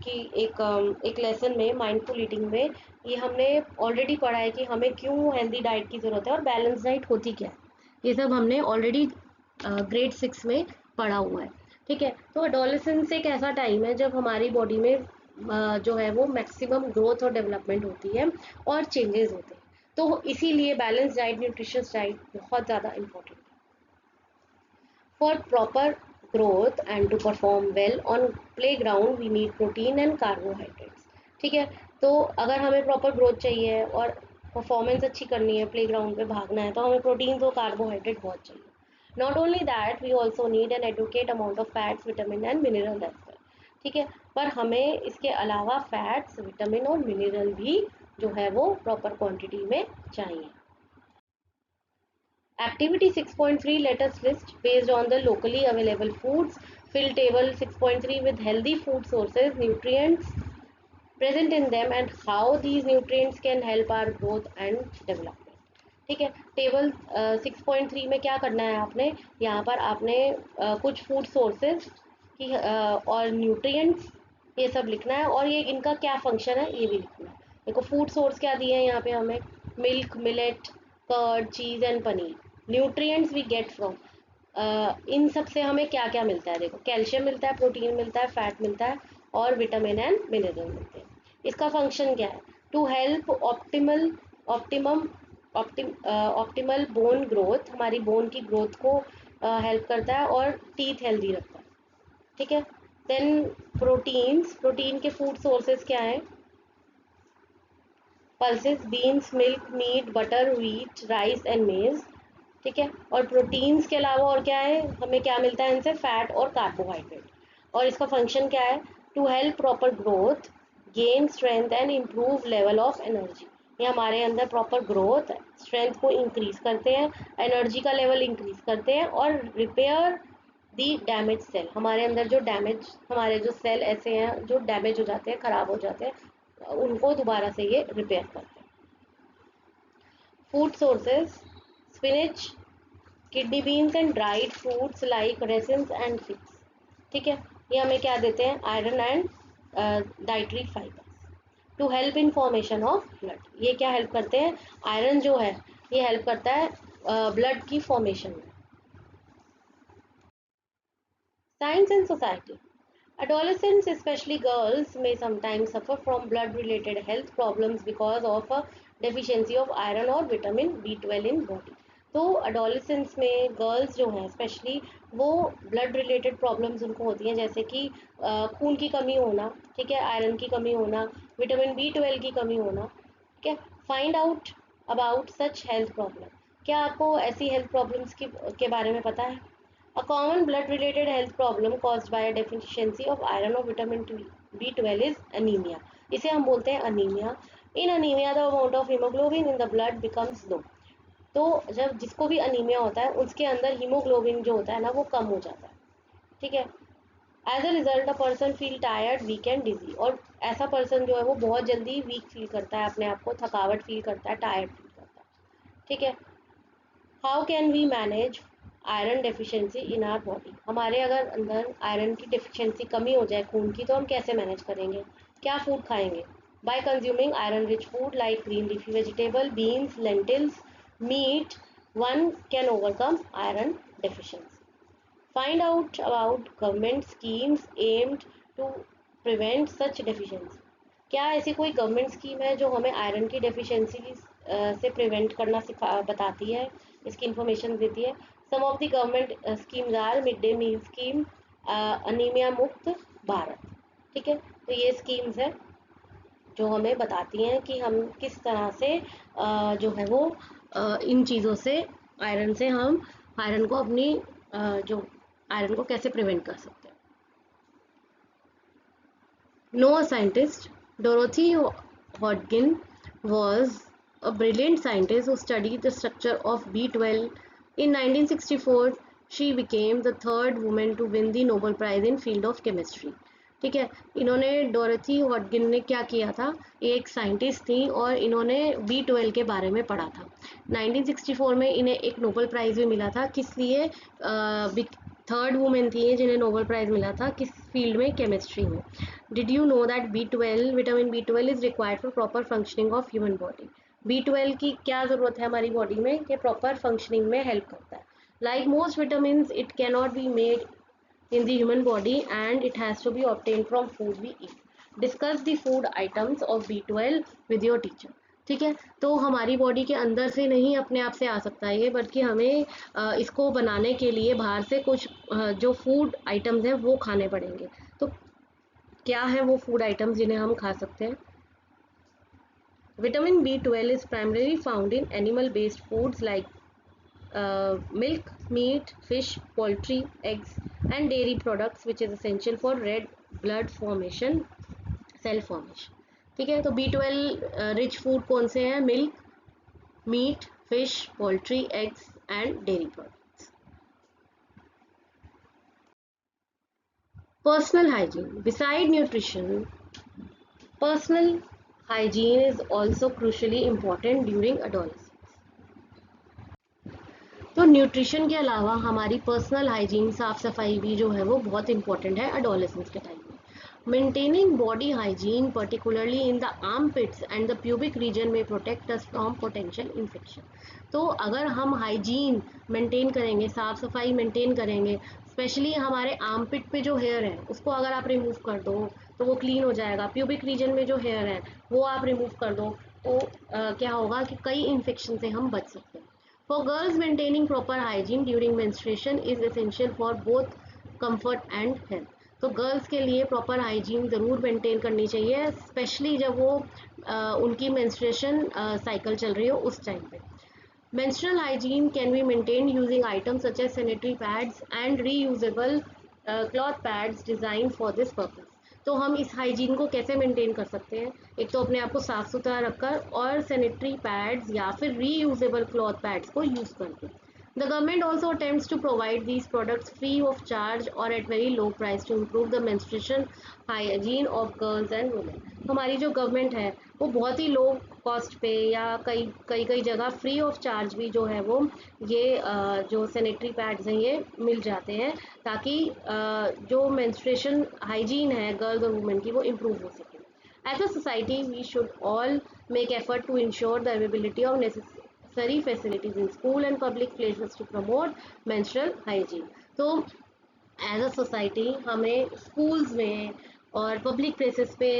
की एक lesson में mindful eating में ये हमने ऑलरेडी पढ़ा है कि हमें क्यों हेल्दी डाइट की ज़रूरत है और बैलेंस डाइट होती क्या है. ये सब हमने ऑलरेडी ग्रेड 6 में पढ़ा हुआ है. ठीक है. तो एडोलेसेंस एक ऐसा टाइम है जब हमारी बॉडी में जो है वो मैक्सिमम ग्रोथ और डेवलपमेंट होती है और चेंजेस होते हैं. तो इसीलिए बैलेंस डाइट, न्यूट्रिशियस डाइट बहुत ज़्यादा इम्पोर्टेंट है. For proper growth and to perform well on playground we need protein and carbohydrates. ठीक है, तो अगर हमें प्रॉपर ग्रोथ चाहिए और परफॉर्मेंस अच्छी करनी है, प्लेग्राउंड पे भागना है, तो हमें प्रोटीन और कार्बोहाइड्रेट बहुत चाहिए. Not only that we also need an adequate amount of fats vitamin and mineral as well. ठीक है, पर हमें इसके अलावा फैट्स विटामिन और मिनरल भी जो है वो प्रॉपर क्वांटिटी में चाहिए. Activity 6.3, let us list based on the locally available foods. Fill table 6.3 with healthy food sources, nutrients present in them and how these nutrients can help our growth and development. ठीक है, table 6.3 में क्या करना है आपने, यहाँ पर आपने कुछ फूड सोर्सेज की और न्यूट्रिएंट्स ये सब लिखना है और ये इनका क्या फंक्शन है ये भी लिखना है. देखो फूड सोर्स क्या दिए हैं यहाँ पे हमें, milk, millet, curd, cheese and paneer. Nutrients we get from, इन सब से हमें क्या क्या मिलता है, देखो कैल्शियम मिलता है, प्रोटीन मिलता है, फैट मिलता है और विटामिन एंड मिनरल मिलते हैं. इसका फंक्शन क्या है, to help optimal bone growth, हमारी बोन की ग्रोथ को हेल्प करता है और टीथ हेल्दी रखता है. ठीक है, देन प्रोटीन के फूड सोर्सेज क्या है, pulses, beans, milk, meat, butter, wheat, rice and maize. ठीक है, और प्रोटीन्स के अलावा और क्या है, हमें क्या मिलता है इनसे, फैट और कार्बोहाइड्रेट. और इसका फंक्शन क्या है, to help proper growth, gain strength and improve level of energy. ये हमारे अंदर प्रॉपर ग्रोथ, स्ट्रेंथ को इंक्रीज करते हैं, एनर्जी का लेवल इंक्रीज करते हैं और रिपेयर दी डैमेज सेल. हमारे अंदर जो डैमेज, हमारे जो सेल ऐसे हैं जो डैमेज हो जाते हैं, खराब हो जाते हैं, उनको दोबारा से ये रिपेयर करते हैं. Food sources, spinach, kidney beans and dried fruits like raisins and figs. ठीक है, ये हमें क्या देते हैं, iron and dietary fibres to help in formation of blood. ये क्या हेल्प करते हैं, आयरन जो है ये हेल्प करता है ब्लड की फॉर्मेशन में. Science and society. Adolescents, especially girls, may sometimes suffer from blood-related health problems because of a deficiency of iron or vitamin B12 in body. तो adolescents में गर्ल्स जो हैं स्पेशली, वो ब्लड रिलेटेड प्रॉब्लम्स उनको होती हैं, जैसे कि खून की कमी होना, ठीक है, आयरन की कमी होना, विटामिन B12 की कमी होना. ठीक है, find out about such health problem. क्या आपको ऐसी हेल्थ प्रॉब्लम्स के बारे में पता है? A common blood-related health problem caused by a deficiency of iron or vitamin B12 is anemia. इसे हम बोलते हैं anemia. In anemia, the amount of hemoglobin in the blood becomes low. तो जब जिसको भी अनीमिया होता है उसके अंदर हीमोग्लोबिन जो होता है ना वो कम हो जाता है. ठीक है, as a result a person feel tired, weak and dizzy. और ऐसा पर्सन जो है वो बहुत जल्दी वीक फील करता है, अपने आप को थकावट फील करता है, टायर्ड फील करता है. ठीक है, how can we manage iron deficiency in our body. हमारे अगर अंदर आयरन की डेफिशिएंसी कमी हो जाए खून की, तो हम कैसे मैनेज करेंगे, क्या फूड खाएंगे. By consuming iron rich food like green leafy vegetable, beans, lentils, meat, one can overcome iron deficiency. Find out about government schemes aimed to prevent such deficiency. क्या ऐसी कोई गवर्नमेंट स्कीम है जो हमें iron की deficiency से prevent करना बताती है, इसकी इंफॉर्मेशन देती है. Some of the government schemes are mid day meal scheme, anaemia Mukt Bharat. ठीक है, तो ये स्कीम्स है जो हमें बताती हैं कि हम किस तरह से जो है वो इन चीज़ों से, आयरन से हम आयरन को अपनी जो आयरन को कैसे प्रिवेंट कर सकते हैं. Noah scientist Dorothy Hodgkin was a brilliant scientist who studied the structure of B12. In 1964, she became the third woman to win the Nobel Prize in field of chemistry. ठीक है, इन्होंने डोरेथी हॉटगिन ने क्या किया था, ये एक साइंटिस्ट थी और इन्होंने B12 के बारे में पढ़ा था. 1964 में इन्हें एक नोबेल प्राइज़ भी मिला था, किस लिए, थर्ड वुमेन थी जिन्हें नोबेल प्राइज़ मिला था, किस फील्ड में, केमिस्ट्री में. Did you know that B12 vitamin B12 is required for proper functioning of human body. B12 की क्या ज़रूरत है हमारी बॉडी में, कि प्रॉपर फंक्शनिंग में हेल्प करता है. Like most vitamin it can not be made in the human body and it has to be obtained from food we eat. Discuss the food items of B12 with your teacher. ठीक है, तो हमारी body के अंदर से नहीं अपने आप से आ सकता है ये, बल्कि हमें इसको बनाने के लिए बाहर से कुछ जो फूड आइटम्स हैं वो खाने पड़ेंगे। तो क्या है वो फूड आइटम्स जिन्हें हम खा सकते हैं? Vitamin B12 is primarily found in animal-based foods like milk, meat, fish, poultry, eggs, and dairy products, which is essential for red blood formation, cell formation. ठीक है, तो B12 रिच फूड कौन से हैं? Milk, meat, fish, poultry, eggs and dairy products. Personal hygiene. Beside nutrition, personal hygiene is also crucially important during adolescence. तो nutrition के अलावा हमारी पर्सनल हाइजीन, साफ सफाई भी जो है वो बहुत इंपॉर्टेंट है एडोलेसेंस के टाइम में. Maintaining body hygiene particularly in the armpits and the pubic region में protect us from potential infection. तो अगर हम हाइजीन मेंटेन करेंगे, साफ सफाई मेंटेन करेंगे, स्पेशली हमारे आर्म पिट पे जो हेयर है उसको अगर आप रिमूव कर दो तो वो क्लीन हो जाएगा. प्यूबिक रीजन में जो हेयर है वो आप रिमूव कर दो तो क्या होगा कि कई इन्फेक्शन से हम बच सकते हैं. For girls, maintaining proper hygiene during menstruation is essential for both comfort and health. तो गर्ल्स के लिए प्रॉपर हाइजीन ज़रूर मेंटेन करनी चाहिए, स्पेशली जब वो उनकी मेंस्ट्रुएशन साइकिल चल रही हो उस टाइम पे. Menstrual hygiene can be maintained using items such as sanitary pads and reusable cloth pads designed for this purpose. तो हम इस हाइजीन को कैसे मेंटेन कर सकते हैं? एक तो अपने आप को साफ सुथरा रखकर और सैनिटरी पैड्स या फिर रीयूजेबल क्लॉथ पैड्स को यूज़ करके. The government also attempts to provide these products free of charge or at very low price to improve the menstruation hygiene of girls and women. हमारी जो government है वो बहुत ही low cost पे या कई कई कई जगह फ्री ऑफ चार्ज भी जो है वो ये जो सैनिटरी पैड्स हैं ये मिल जाते हैं, ताकि जो मेंस्ट्रुएशन हाइजीन है गर्ल्स और वुमेन की वो इम्प्रूव हो सके. As a society, we should all make effort to ensure the availability of necessary facilities in school and public places to promote menstrual hygiene. तो एज अ सोसाइटी हमें schools में और public places पे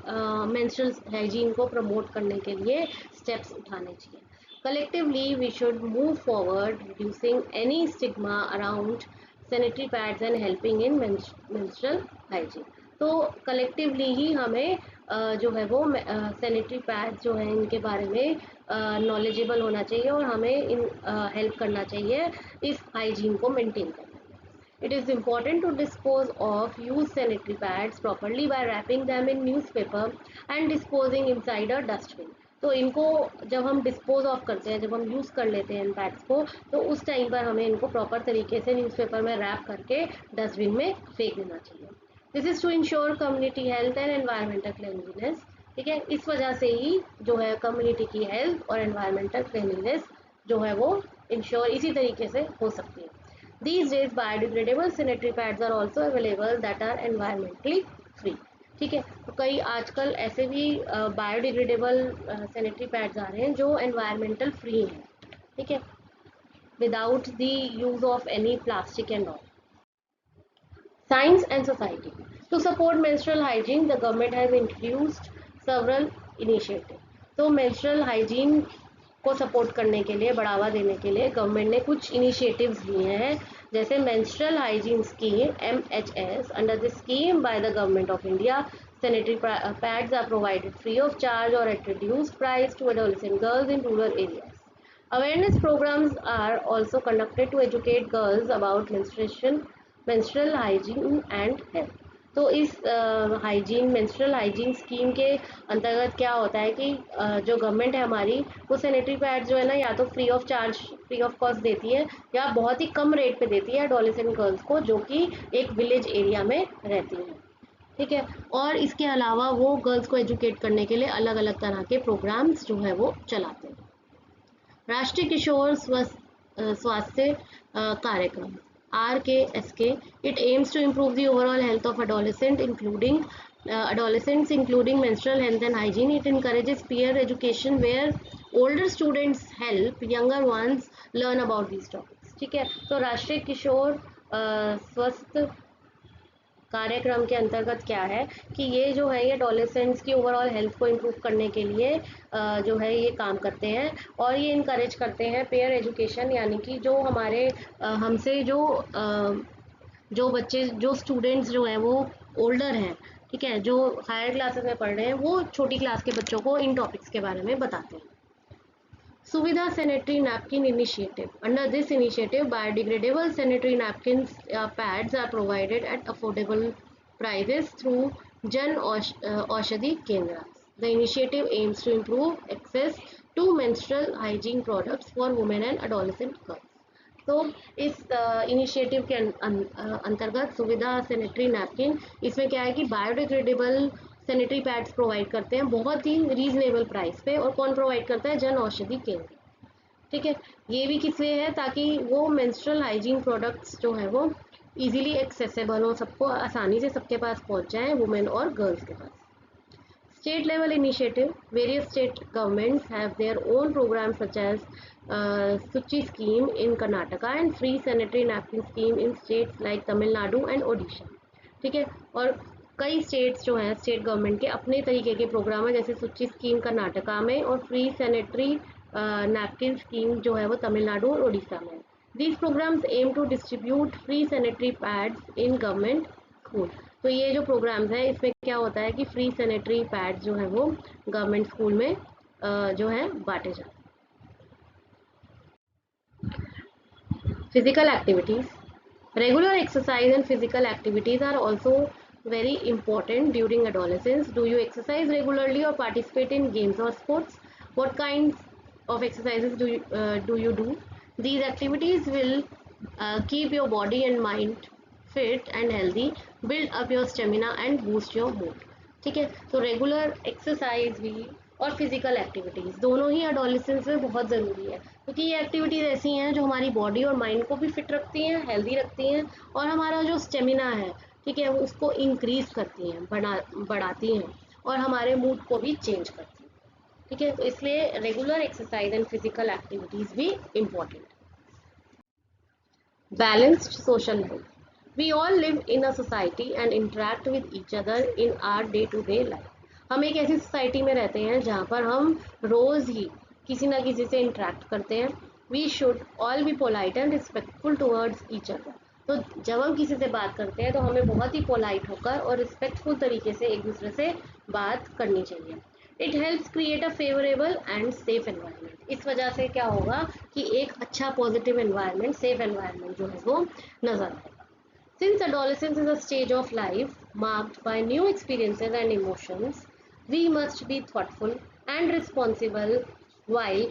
menstrual hygiene को promote करने के लिए steps उठाने चाहिए. Collectively we should move forward reducing any stigma around sanitary pads and helping in menstrual hygiene. तो कलेक्टिवली ही हमें जो है वो सैनिटरी पैड्स जो हैं इनके बारे में नॉलेजेबल होना चाहिए और हमें इन हेल्प करना चाहिए इस हाइजीन को मेंटेन करने. It is important to dispose of used sanitary pads properly by wrapping them in newspaper and disposing inside a dustbin. तो इनको जब हम डिस्पोज ऑफ करते हैं, जब हम यूज़ कर लेते हैं इन पैड्स को, तो उस टाइम पर हमें इनको प्रॉपर तरीके से न्यूज़पेपर में रैप करके डस्टबिन में फेंक देना चाहिए. This is to ensure community health and environmental cleanliness. ठीक है, इस वजह से ही जो है कम्युनिटी की हेल्थ और एनवायरमेंटल क्लीनलीनेस जो है वो इंश्योर इसी तरीके से हो सकती है. These days, biodegradable sanitary pads are also available that are environmentally free. ठीक है, तो कई आजकल ऐसे भी बायोडिग्रेडेबल सैनिटरी पैड्स आ रहे हैं जो एनवायरमेंटल फ्री हैं. ठीक है, without the use of any plastic and all. Science and society. To support menstrual hygiene, the government has introduced several initiatives. तो menstrual hygiene को सपोर्ट करने के लिए, बढ़ावा देने के लिए गवर्नमेंट ने कुछ इनिशिएटिव्स लिए हैं, जैसे menstrual hygiene scheme MHS. Under the scheme by the government of India, sanitary pads are provided free of charge or at reduced price to adolescent girls in rural areas. Awareness programs are also conducted to educate girls about menstruation, menstrual hygiene and health. तो इस hygiene menstrual hygiene scheme के अंतर्गत क्या होता है कि जो government है हमारी वो सैनिटरी पैड जो है ना या तो free of charge, free of cost देती है या बहुत ही कम रेट पे देती है एडोलेसेंट गर्ल्स को जो कि एक विलेज एरिया में रहती हैं. ठीक है, और इसके अलावा वो गर्ल्स को एजुकेट करने के लिए अलग अलग तरह के प्रोग्राम्स जो है वो चलाते हैं. राष्ट्रीय किशोर स्वास्थ्य कार्यक्रम RKSK. It aims to improve the overall health of adolescents, including menstrual health and hygiene. It encourages peer education where older students help younger ones learn about these topics. ठीक है, तो राष्ट्रीय किशोर स्वास्थ्य कार्यक्रम के अंतर्गत क्या है कि ये जो है ये एडोलेसेंट्स की ओवरऑल हेल्थ को इम्प्रूव करने के लिए जो है ये काम करते हैं और ये इनकरेज करते हैं पेयर एजुकेशन, यानी कि जो हमारे हमसे जो बच्चे जो स्टूडेंट्स जो हैं वो ओल्डर हैं, ठीक है, जो हायर क्लासेस में पढ़ रहे हैं वो छोटी क्लास के बच्चों को इन टॉपिक्स के बारे में बताते हैं। Suvidha Sanitary Napkin Initiative. Under this initiative, biodegradable sanitary napkins pads are provided at affordable prices through Jan Aushadhi Kendras. The initiative aims to improve access to menstrual hygiene products for women and adolescent girls. तो इस initiative के अंतर्गत सुविधा sanitary napkin, इसमें क्या है कि biodegradable sanitary pads provide करते हैं बहुत ही रीजनेबल प्राइस पे। और कौन प्रोवाइड करता है? जन औषधि केंद्र, ठीक है। ये भी किस लिए है? ताकि वो मेंस्ट्रुअल हाइजीन प्रोडक्ट्स जो है वो इजीली एक्सेसिबल हो, सबको आसानी से सबके पास पहुंच जाए, वुमेन और गर्ल्स के पास। State level initiative. Various state governments have their own programs such as Suchi scheme in Karnataka and free sanitary napkin scheme in states like Tamil Nadu and Odisha, ठीक है। और कई स्टेट्स जो हैं state government के अपने तरीके के प्रोग्राम है, जैसे सुची स्कीम कर्नाटका में और फ्री सैनिटरी नैपकिन स्कीम जो है वो तमिलनाडु और उड़ीसा में। These programmes aim to distribute free sanitary pads in government school. तो ये जो प्रोग्राम्स हैं इसमें क्या होता है कि फ्री सैनिटरी पैड्स जो है वो गवर्नमेंट स्कूल में जो है बांटे जाते हैं। Physical activities. Regular exercise and physical activities are also very important during adolescence. Do you exercise regularly or participate in games or sports? What kinds of exercises do you do? These activities will keep your body and mind fit and healthy, build up your stamina and boost your mood, ठीक है। तो regular exercise भी और physical activities दोनों ही adolescence में बहुत ज़रूरी है, क्योंकि ये एक्टिविटीज़ ऐसी हैं जो हमारी बॉडी और माइंड को भी फिट रखती हैं, हेल्दी रखती हैं और हमारा जो स्टेमिना है, ठीक है, उसको इंक्रीज करती हैं, बढ़ाती हैं और हमारे मूड को भी चेंज करती हैं, ठीक है। तो इसलिए regular exercise and physical activities भी important. Balanced social life. We all live in a society and interact with each other in our day-to-day life. हम एक ऐसी सोसाइटी में रहते हैं जहाँ पर हम रोज़ ही किसी ना किसी से इंटरेक्ट करते हैं। We should all be polite and respectful towards each other. तो जब हम किसी से बात करते हैं तो हमें बहुत ही पोलाइट होकर और रिस्पेक्टफुल तरीके से एक दूसरे से बात करनी चाहिए। It helps create a favourable and safe environment. इस वजह से क्या होगा कि एक अच्छा पॉजिटिव एनवायरनमेंट, सेफ एनवायरनमेंट जो है वो नजर आएगा। Since adolescence is a stage of life marked by new experiences and emotions, we must be thoughtful and responsible while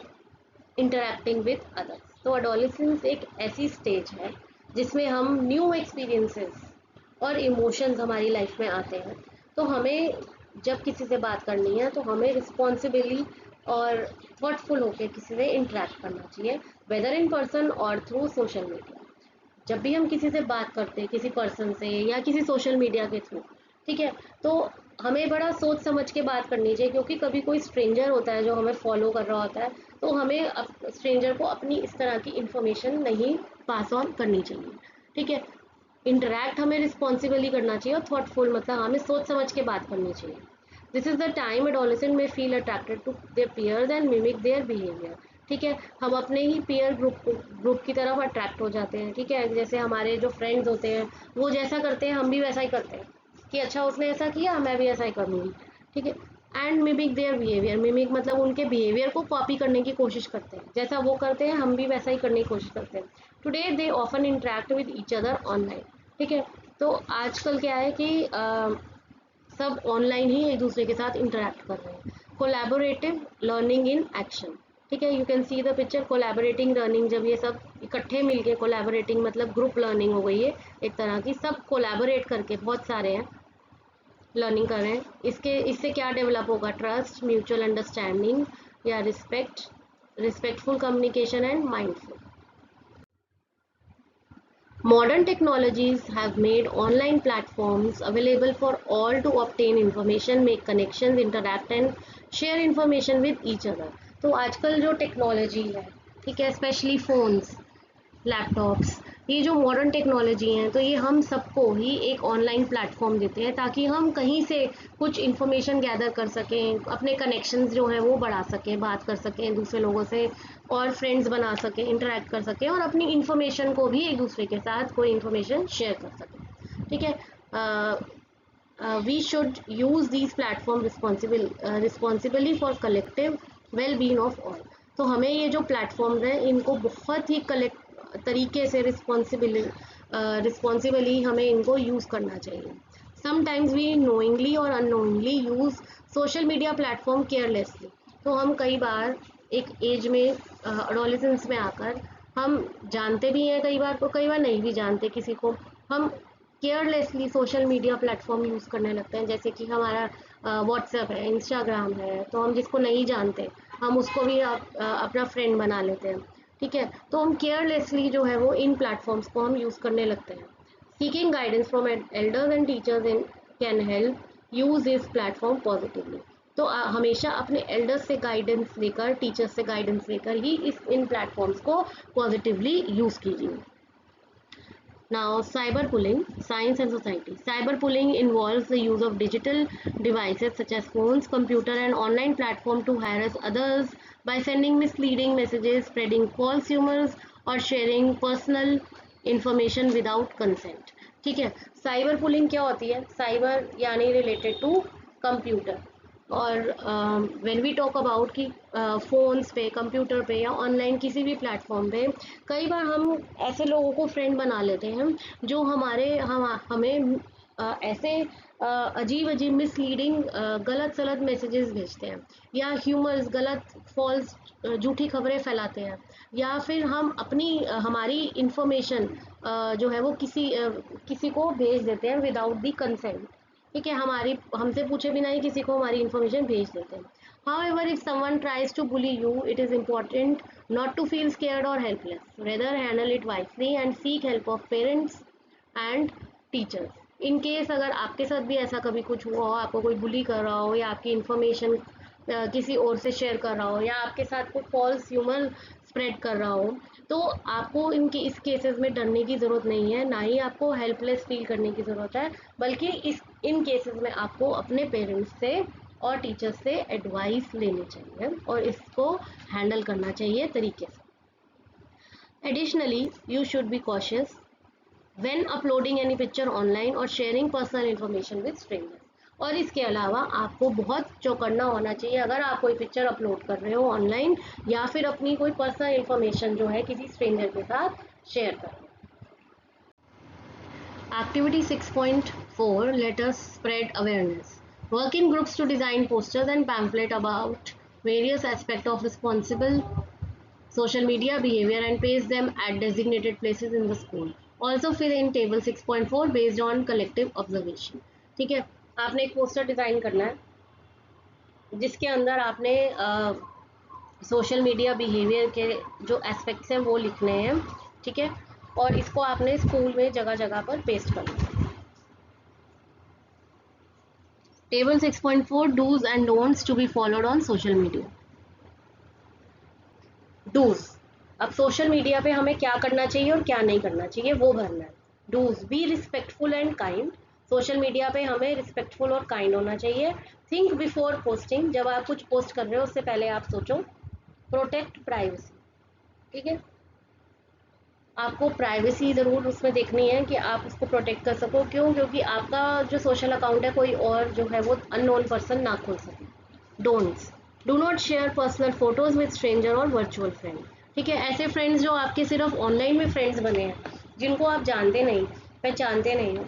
interacting with others. तो adolescence एक ऐसी स्टेज है जिसमें हम न्यू एक्सपीरियंसेस और इमोशंस हमारी लाइफ में आते हैं। तो हमें जब किसी से बात करनी है तो हमें रिस्पॉन्सिबली और थॉटफुल होकर किसी से इंटरेक्ट करना चाहिए, वेदर इन पर्सन और थ्रू सोशल मीडिया। जब भी हम किसी से बात करते हैं, किसी पर्सन से या किसी सोशल मीडिया के थ्रू, ठीक है, तो हमें बड़ा सोच समझ के बात करनी चाहिए, क्योंकि कभी कोई स्ट्रेंजर होता है जो हमें फॉलो कर रहा होता है, तो हमें स्ट्रेंजर को अपनी इस तरह की इंफॉर्मेशन नहीं पास ऑन करनी चाहिए, ठीक है। इंटरेक्ट हमें रिस्पॉन्सिबली करना चाहिए और थॉटफुल, मतलब हमें सोच समझ के बात करनी चाहिए। This is the time adolescent may feel attracted to their peers and mimic their behaviour, ठीक है। हम अपने ही पीयर ग्रुप की तरफ अट्रैक्ट हो जाते हैं, ठीक है। जैसे हमारे जो फ्रेंड्स होते हैं वो जैसा करते हैं हम भी वैसा ही करते हैं कि अच्छा उसने ऐसा किया मैं भी ऐसा ही करूँगी, ठीक है। And mimic their behaviour, mimic मतलब उनके बिहेवियर को कॉपी करने की कोशिश करते हैं, जैसा वो करते हैं हम भी वैसा ही करने की कोशिश करते हैं। Today they often interact with each other online, ठीक है। तो आजकल क्या है कि सब ऑनलाइन ही एक दूसरे के साथ इंटरेक्ट कर रहे हैं। कोलैबोरेटिव लर्निंग इन एक्शन, ठीक है। You can see the picture collaborating learning. जब ये सब इकट्ठे मिलके, कोलैबोरेटिंग मतलब ग्रुप लर्निंग हो गई है एक तरह की, सब कोलैबोरेट करके बहुत सारे हैं लर्निंग कर रहे हैं। इससे क्या डेवलप होगा? ट्रस्ट, म्यूचुअल अंडरस्टैंडिंग या respectful communication and mindful. Modern technologies have made online platforms available for all to obtain information, make connections, interact and share information with each other. तो आजकल जो टेक्नोलॉजी है, ठीक है, स्पेशली फ़ोन्स, लैपटॉप्स, ये जो modern technology है तो ये हम सबको ही एक ऑनलाइन प्लेटफॉर्म देते हैं ताकि हम कहीं से कुछ इन्फॉर्मेशन गैदर कर सकें, अपने कनेक्शंस जो हैं वो बढ़ा सकें, बात कर सकें दूसरे लोगों से और फ्रेंड्स बना सकें, इंटरेक्ट कर सकें और अपनी इन्फॉर्मेशन को भी एक दूसरे के साथ कोई इन्फॉर्मेशन शेयर कर सकें। ठीक है, we should use these platform responsibly for collective well-being of all। तो हमें ये जो प्लेटफॉर्म्स हैं इनको बहुत ही कलेक्ट तरीके से रिस्पॉन्सिबली हमें इनको यूज़ करना चाहिए। समटाइम्स वी नोइंगली और unknowingly use social media platform carelessly. तो हम कई बार एक एज में एडोलेसेंस में आकर हम जानते भी हैं कई बार नहीं भी जानते किसी को, हम carelessly social media platform use करने लगते हैं। जैसे कि हमारा व्हाट्सएप है, इंस्टाग्राम है, तो हम जिसको नहीं जानते हम उसको भी अपना फ्रेंड बना लेते हैं। ठीक है, तो हम केयरलेसली जो है वो इन प्लेटफॉर्म्स को हम यूज़ करने लगते हैं। Seeking guidance from elders and teachers in can help use this platform positively. तो हमेशा अपने एल्डर्स से गाइडेंस लेकर, टीचर्स से गाइडेंस लेकर ही इन प्लेटफॉर्म्स को पॉजिटिवली यूज़ कीजिए। Now, cyberbullying, science and society. Cyberbullying involves the use of digital devices such as phones, computer, and online platform to harass others by sending misleading messages, spreading false rumors, or sharing personal information without consent। ठीक है, cyber bullying क्या होती है? Cyber यानी related to computer. और when we talk about कि phones पे, computer पे या ऑनलाइन किसी भी प्लेटफॉर्म पे कई बार हम ऐसे लोगों को फ्रेंड बना लेते हैं जो हमें ऐसे अजीब अजीब मिसलीडिंग गलत सलत मैसेजेस भेजते हैं या ह्यूमर्स गलत फॉल्स झूठी खबरें फैलाते हैं या फिर हम हमारी इंफॉर्मेशन जो है वो किसी को भेज देते हैं विदाउट दी कंसेंट। ठीक है, हमसे पूछे बिना ही किसी को हमारी इन्फॉर्मेशन भेज देते हैं। However, if someone tries to bully you, it is important not to feel scared or helpless. Rather, handle it wisely and seek help of parents and teachers. In case अगर आपके साथ भी ऐसा कभी कुछ हुआ हो, आपको कोई बुली कर रहा हो या आपकी इन्फॉर्मेशन किसी और से शेयर कर रहा हो या आपके साथ कोई फॉल्स ह्यूमर स्प्रेड कर रहा हो, तो आपको इस केसेस में डरने की ज़रूरत नहीं है, ना ही आपको हेल्पलेस फील करने की ज़रूरत है, बल्कि इन केसेस में आपको अपने पेरेंट्स से और टीचर्स से एडवाइस लेनी चाहिए और इसको हैंडल करना चाहिए तरीके से। Additionally, you should be cautious when uploading any picture online or sharing personal information with strangers. और इसके अलावा आपको बहुत चौकन्ना होना चाहिए अगर आप कोई पिक्चर अपलोड कर रहे हो ऑनलाइन या फिर अपनी कोई पर्सनल इन्फॉर्मेशन जो है किसी स्ट्रेंजर के साथ शेयर कर रहे हो। Activity 6.4, let us spread awareness. Work in groups to design posters and pamphlet about various aspects of responsible social media behavior and paste them at designated places in the school. Also fill in table 6.4 based on collective observation। ठीक है, आपने एक poster design करना है जिसके अंदर आपने social media behaviour के जो एस्पेक्ट्स हैं वो लिखने हैं। ठीक है, और इसको आपने स्कूल में जगह जगह पर पेस्ट करना है। Table 6.4, dos and don'ts to be followed on social media. Dos, अब सोशल मीडिया पे हमें क्या करना चाहिए और क्या नहीं करना चाहिए वो भरना है। Dos, be respectful and kind. Social media पे हमें रिस्पेक्टफुल और काइंड होना चाहिए। थिंक बिफोर पोस्टिंग, जब आप कुछ पोस्ट कर रहे हो उससे पहले आप सोचो। Protect privacy. ठीक है, आपको प्राइवेसी ज़रूर उसमें देखनी है कि आप उसको प्रोटेक्ट कर सको। क्यों? क्योंकि आपका जो सोशल अकाउंट है कोई और जो है वो अननोन पर्सन ना खोल सके। Don'ts, do not share personal photos with stranger और वर्चुअल फ्रेंड। ठीक है, ऐसे फ्रेंड्स जो आपके सिर्फ ऑनलाइन में फ्रेंड्स बने हैं, जिनको आप जानते नहीं, पहचानते नहीं हो,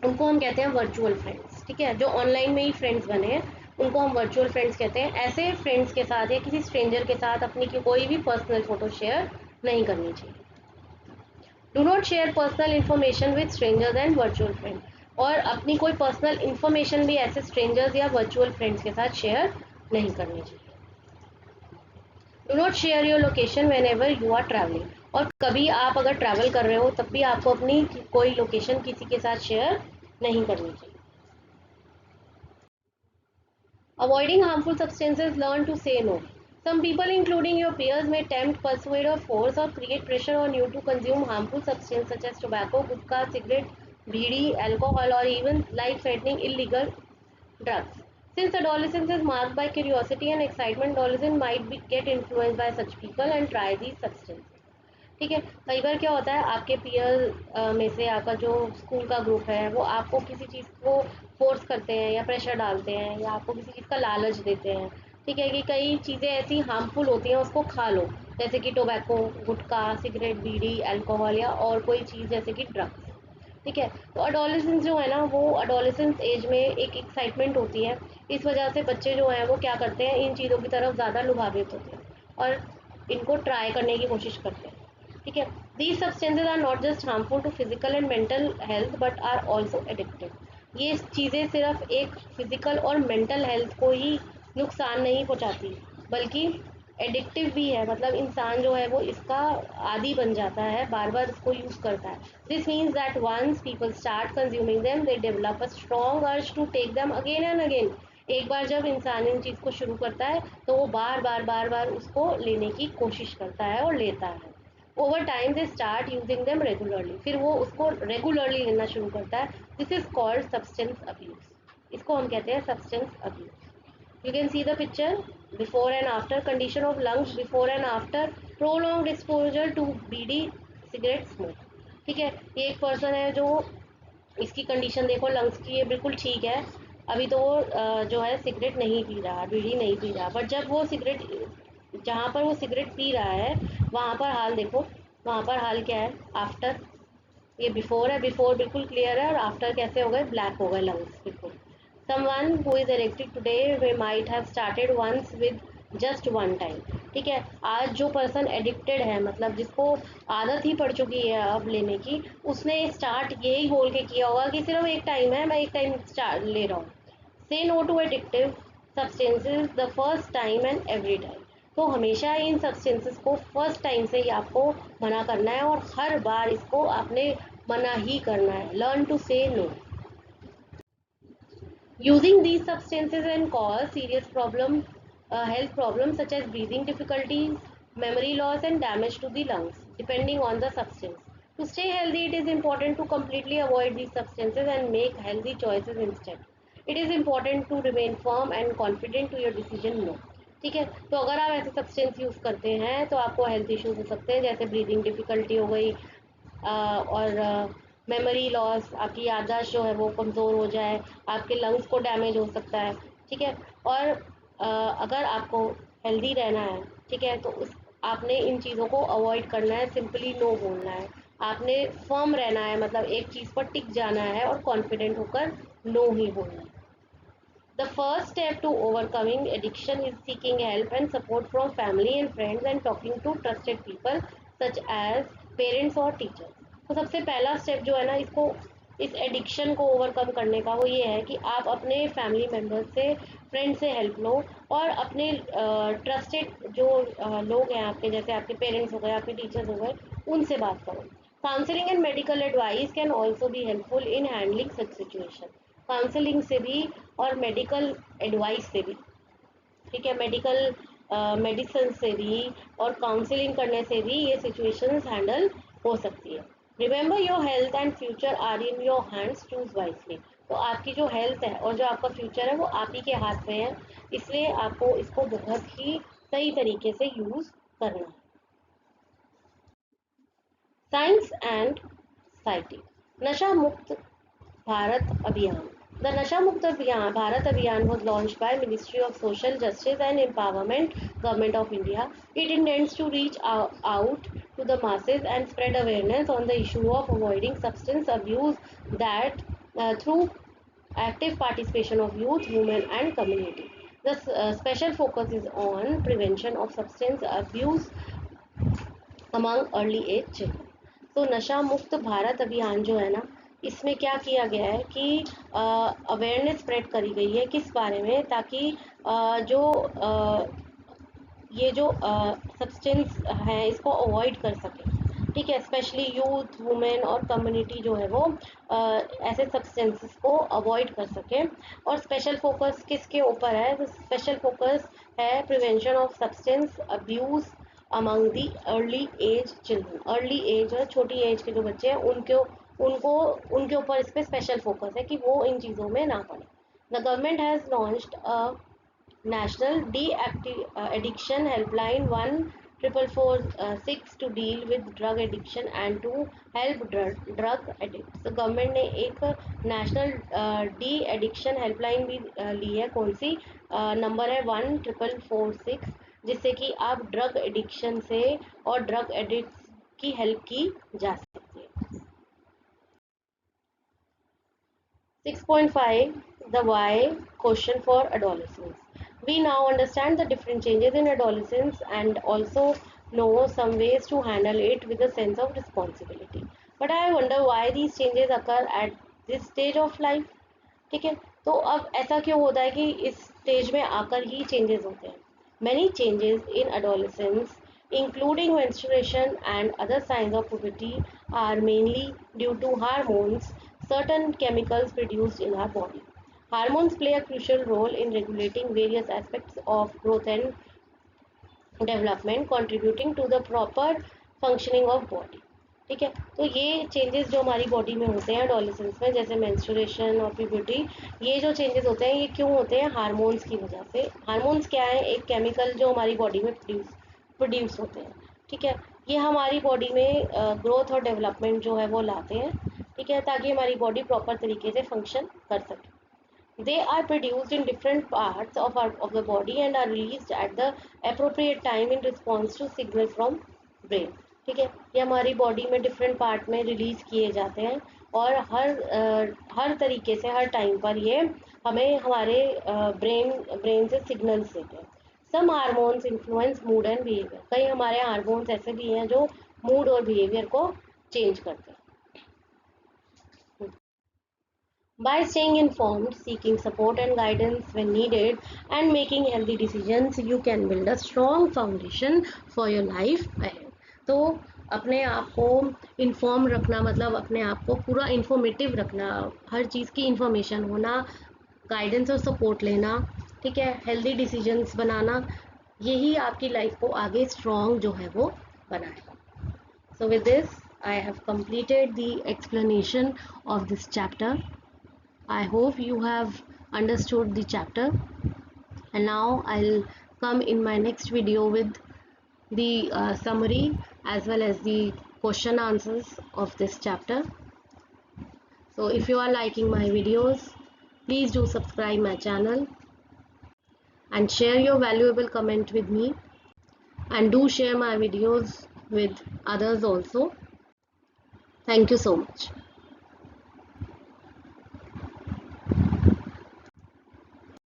उनको हम कहते हैं वर्चुअल फ्रेंड्स। ठीक है, जो ऑनलाइन में ही फ्रेंड्स बने हैं उनको हम वर्चुअल फ्रेंड्स कहते हैं। ऐसे फ्रेंड्स के साथ या किसी स्ट्रेंजर के साथ अपनी कोई भी पर्सनल फोटो शेयर नहीं करनी चाहिए। Do not share personal information with strangers and virtual friend, और अपनी कोई पर्सनल इन्फॉर्मेशन भी ऐसे स्ट्रेंजर्स या वर्चुअल फ्रेंड्स के साथ शेयर नहीं करनी चाहिए। Do not share your location whenever you are travelling, और कभी आप अगर ट्रैवल कर रहे हो तब भी आपको अपनी कोई लोकेशन किसी के साथ शेयर नहीं करनी चाहिए। Avoiding harmful substances, learn to say no. Some people, including your peers, may tempt, persuade, or force or create pressure on you to consume harmful substances such as tobacco, gutka, cigarette, bidi, alcohol, or even life-threatening illegal drugs. Since adolescence is marked by curiosity and excitement, adolescents might get influenced by such people and try these substances. ठीक है, कई बार क्या होता है आपके peer में से आपका जो स्कूल का ग्रुप है वो आपको किसी चीज़ को फोर्स करते हैं या प्रेशर डालते हैं या आपको किसी चीज़ का लालच देते हैं, ठीक है, कि कई चीज़ें ऐसी हार्मफुल होती हैं उसको खा लो, जैसे कि टोबैको, गुटखा, सिगरेट, बीड़ी, अल्कोहल या और कोई चीज़ जैसे कि ड्रग्स। ठीक है, तो अडोलेसेंस जो है ना वो अडोलेसेंस एज में एक एक्साइटमेंट होती है, इस वजह से बच्चे जो हैं वो क्या करते हैं इन चीज़ों की तरफ ज़्यादा लुभावित होते हैं और इनको ट्राई करने की कोशिश करते हैं। ठीक है, these substances are not just harmful to physical and mental health but are also addictive. ये चीज़ें सिर्फ एक फिजिकल और मेंटल हेल्थ को ही नुकसान नहीं पहुंचाती बल्कि एडिक्टिव भी है, मतलब इंसान जो है वो इसका आदी बन जाता है, बार बार इसको यूज़ करता है। This means that once people start consuming them they develop a strong urge to take them again and again. एक बार जब इंसान इन चीज़ को शुरू करता है तो वो बार बार उसको लेने की कोशिश करता है और लेता है। Over time they start using them regularly, फिर वो उसको रेगुलरली लेना शुरू करता है। This is called substance abuse, इसको हम कहते हैं substance abuse. You can see the picture, before and after condition of lungs before and after prolonged exposure to bidi cigarette smoke. ठीक है, ये एक पर्सन है जो इसकी कंडीशन देखो लंग्स की, ये बिल्कुल ठीक है, अभी तो वो जो है सिगरेट नहीं पी रहा, बीड़ी नहीं पी रहा, बट जब वो सिगरेट जहाँ पर वो सिगरेट पी रहा है वहाँ पर हाल देखो, वहाँ पर हाल क्या है आफ्टर। ये बिफोर है, बिफोर बिल्कुल क्लियर है और आफ्टर कैसे हो गए, ब्लैक हो गए लंग्स बिल्कुल। Someone who is addicted today we might have started once with just one time। ठीक है, आज जो पर्सन एडिक्टेड है मतलब जिसको आदत ही पड़ चुकी है अब लेने की, उसने स्टार्ट यही बोल के किया होगा कि सिर्फ एक टाइम है, मैं एक टाइम स्टार्ट ले रहा हूँ। Say no to addictive substances the first time and every time. तो हमेशा इन सब्सटेंसेस को फर्स्ट टाइम से ही आपको मना करना है और हर बार इसको आपने मना ही करना है, learn to say no. Using these substances can cause serious health problems such as breathing difficulties, memory loss, and damage to the lungs, depending on the substance. To stay healthy, it is important to completely avoid these substances and make healthy choices instead. It is important to remain firm and confident to your decision no। ठीक है, तो अगर आप ऐसे substance use करते हैं तो आपको हेल्थ इश्यूज हो सकते हैं, जैसे ब्रीदिंग डिफिकल्टी हो गई और मेमोरी लॉस, आपकी याददाश्त जो है वो कमज़ोर हो जाए, आपके लंग्स को डैमेज हो सकता है। ठीक है, और अगर आपको हेल्दी रहना है, ठीक है, तो उस आपने इन चीज़ों को अवॉइड करना है, सिंपली नो बोलना है, आपने फर्म रहना है, मतलब एक चीज़ पर टिक जाना है और कॉन्फिडेंट होकर नो ही बोलना है। The first step to overcoming addiction is seeking help and support from family and friends and talking to trusted people such as parents और teachers। तो सबसे पहला स्टेप जो है ना इसको इस एडिक्शन को ओवरकम करने का वो ये है कि आप अपने फैमिली मेम्बर्स से, फ्रेंड से हेल्प लो और अपने ट्रस्टेड जो लोग हैं आपके, जैसे आपके पेरेंट्स हो गए, आपके टीचर्स हो गए, उनसे बात करो। Counselling and medical advice can also be helpful in handling such situation. Counselling से भी और मेडिकल एडवाइस से भी, ठीक है, मेडिकल मेडिसिन से भी और काउंसलिंग करने से भी ये सिचुएशंस हैंडल हो सकती है। Remember your health and future are in your hands, choose wisely. तो आपकी जो हेल्थ है और जो आपका फ्यूचर है वो आप ही के हाथ में है, इसलिए आपको इसको बहुत ही सही तरीके से यूज़ करना है। Science and society. नशा मुक्त Bharat Abhiyan. The Nasha Mukta Bharat Abhiyan was launched by Ministry of Social Justice and Empowerment, Government of India. It intends to reach out to the masses and spread awareness on the issue of avoiding substance abuse that through active participation of youth, women and community. The special focus is on prevention of substance abuse among early age children। तो नशा मुक्त भारत अभियान जो है ना, इसमें क्या किया गया है कि अवेयरनेस स्प्रेड करी गई है किस बारे में, ताकि जो ये जो सब्सटेंस है इसको अवॉइड कर सके। ठीक है। स्पेशली यूथ, वुमेन और कम्युनिटी जो है वो ऐसे सब्सटेंसेस को अवॉइड कर सके। और स्पेशल फोकस किसके ऊपर है? तो स्पेशल फोकस है prevention of substance abuse among the early age children. Early age और छोटी एज के जो बच्चे हैं उनके ऊपर इस पर स्पेशल फोकस है कि वो इन चीज़ों में ना पड़े। The government has launched a National De-Addiction Helpline 14446 to deal with drug addiction and to help drug addicts। तो गवर्नमेंट ने एक नेशनल डी एडिक्शन हेल्पलाइन भी ली है। कौन सी? नंबर है 14446, जिससे कि आप ड्रग एडिक्शन से और ड्रग एडिक्ट्स की हेल्प की जा सकती है। 6.5 The Why question for adolescents। We now understand the different changes in adolescence and also know some ways to handle it with a sense of responsibility. But I wonder why these changes occur at this stage of life। ठीक है, तो अब ऐसा क्यों होता है कि इस स्टेज में आकर ही चेंजेस होते हैं? Many changes in adolescence, including menstruation and other signs of puberty, are mainly due to hormones, certain chemicals produced in our body. Hormones play a crucial role in regulating various aspects of growth and development, contributing to the proper functioning of body। ठीक है, तो ये changes जो हमारी body में होते हैं adolescence में, जैसे मेंस्ट्रुएशन और प्यूबर्टी, ये जो चेंजेस होते हैं ये क्यों होते हैं? हार्मोन्स की वजह से। हार्मोन्स क्या है? एक केमिकल जो हमारी बॉडी में प्रोड्यूस होते हैं। ठीक है, ये हमारी बॉडी में ग्रोथ और डेवलपमेंट जो है वो लाते हैं। ठीक है, ताकि हमारी बॉडी प्रॉपर तरीके से फंक्शन कर सके। They are produced in different parts of the body and are released at the appropriate time in response to signal from brain। ठीक है, ये हमारी बॉडी में डिफरेंट पार्ट में रिलीज किए जाते हैं और हर तरीके से हर टाइम पर ये हमें हमारे ब्रेन से सिग्नल्स देते हैं। Some hormones influence mood and behaviour. कई हमारे हार्मोन्स ऐसे भी हैं जो मूड और बिहेवियर को चेंज करते हैं। By staying informed, seeking support and guidance when needed, and making healthy decisions, you can build a strong foundation for your life ahead। तो अपने आप को इन्फॉर्म रखना मतलब अपने आप को पूरा इन्फॉर्मेटिव रखना, हर चीज़ की इंफॉर्मेशन होना, गाइडेंस और सपोर्ट लेना, ठीक है, हेल्दी डिसीजंस बनाना, यही आपकी लाइफ को आगे स्ट्रॉन्ग जो है वो बनाएगा। So with this, I have completed the explanation of this chapter। I hope you have understood the chapter, and now I'll come in my next video with the summary as well as the question answers of this chapter। So if you are liking my videos, please do subscribe my channel and share your valuable comment with me, and do share my videos with others also। Thank you so much।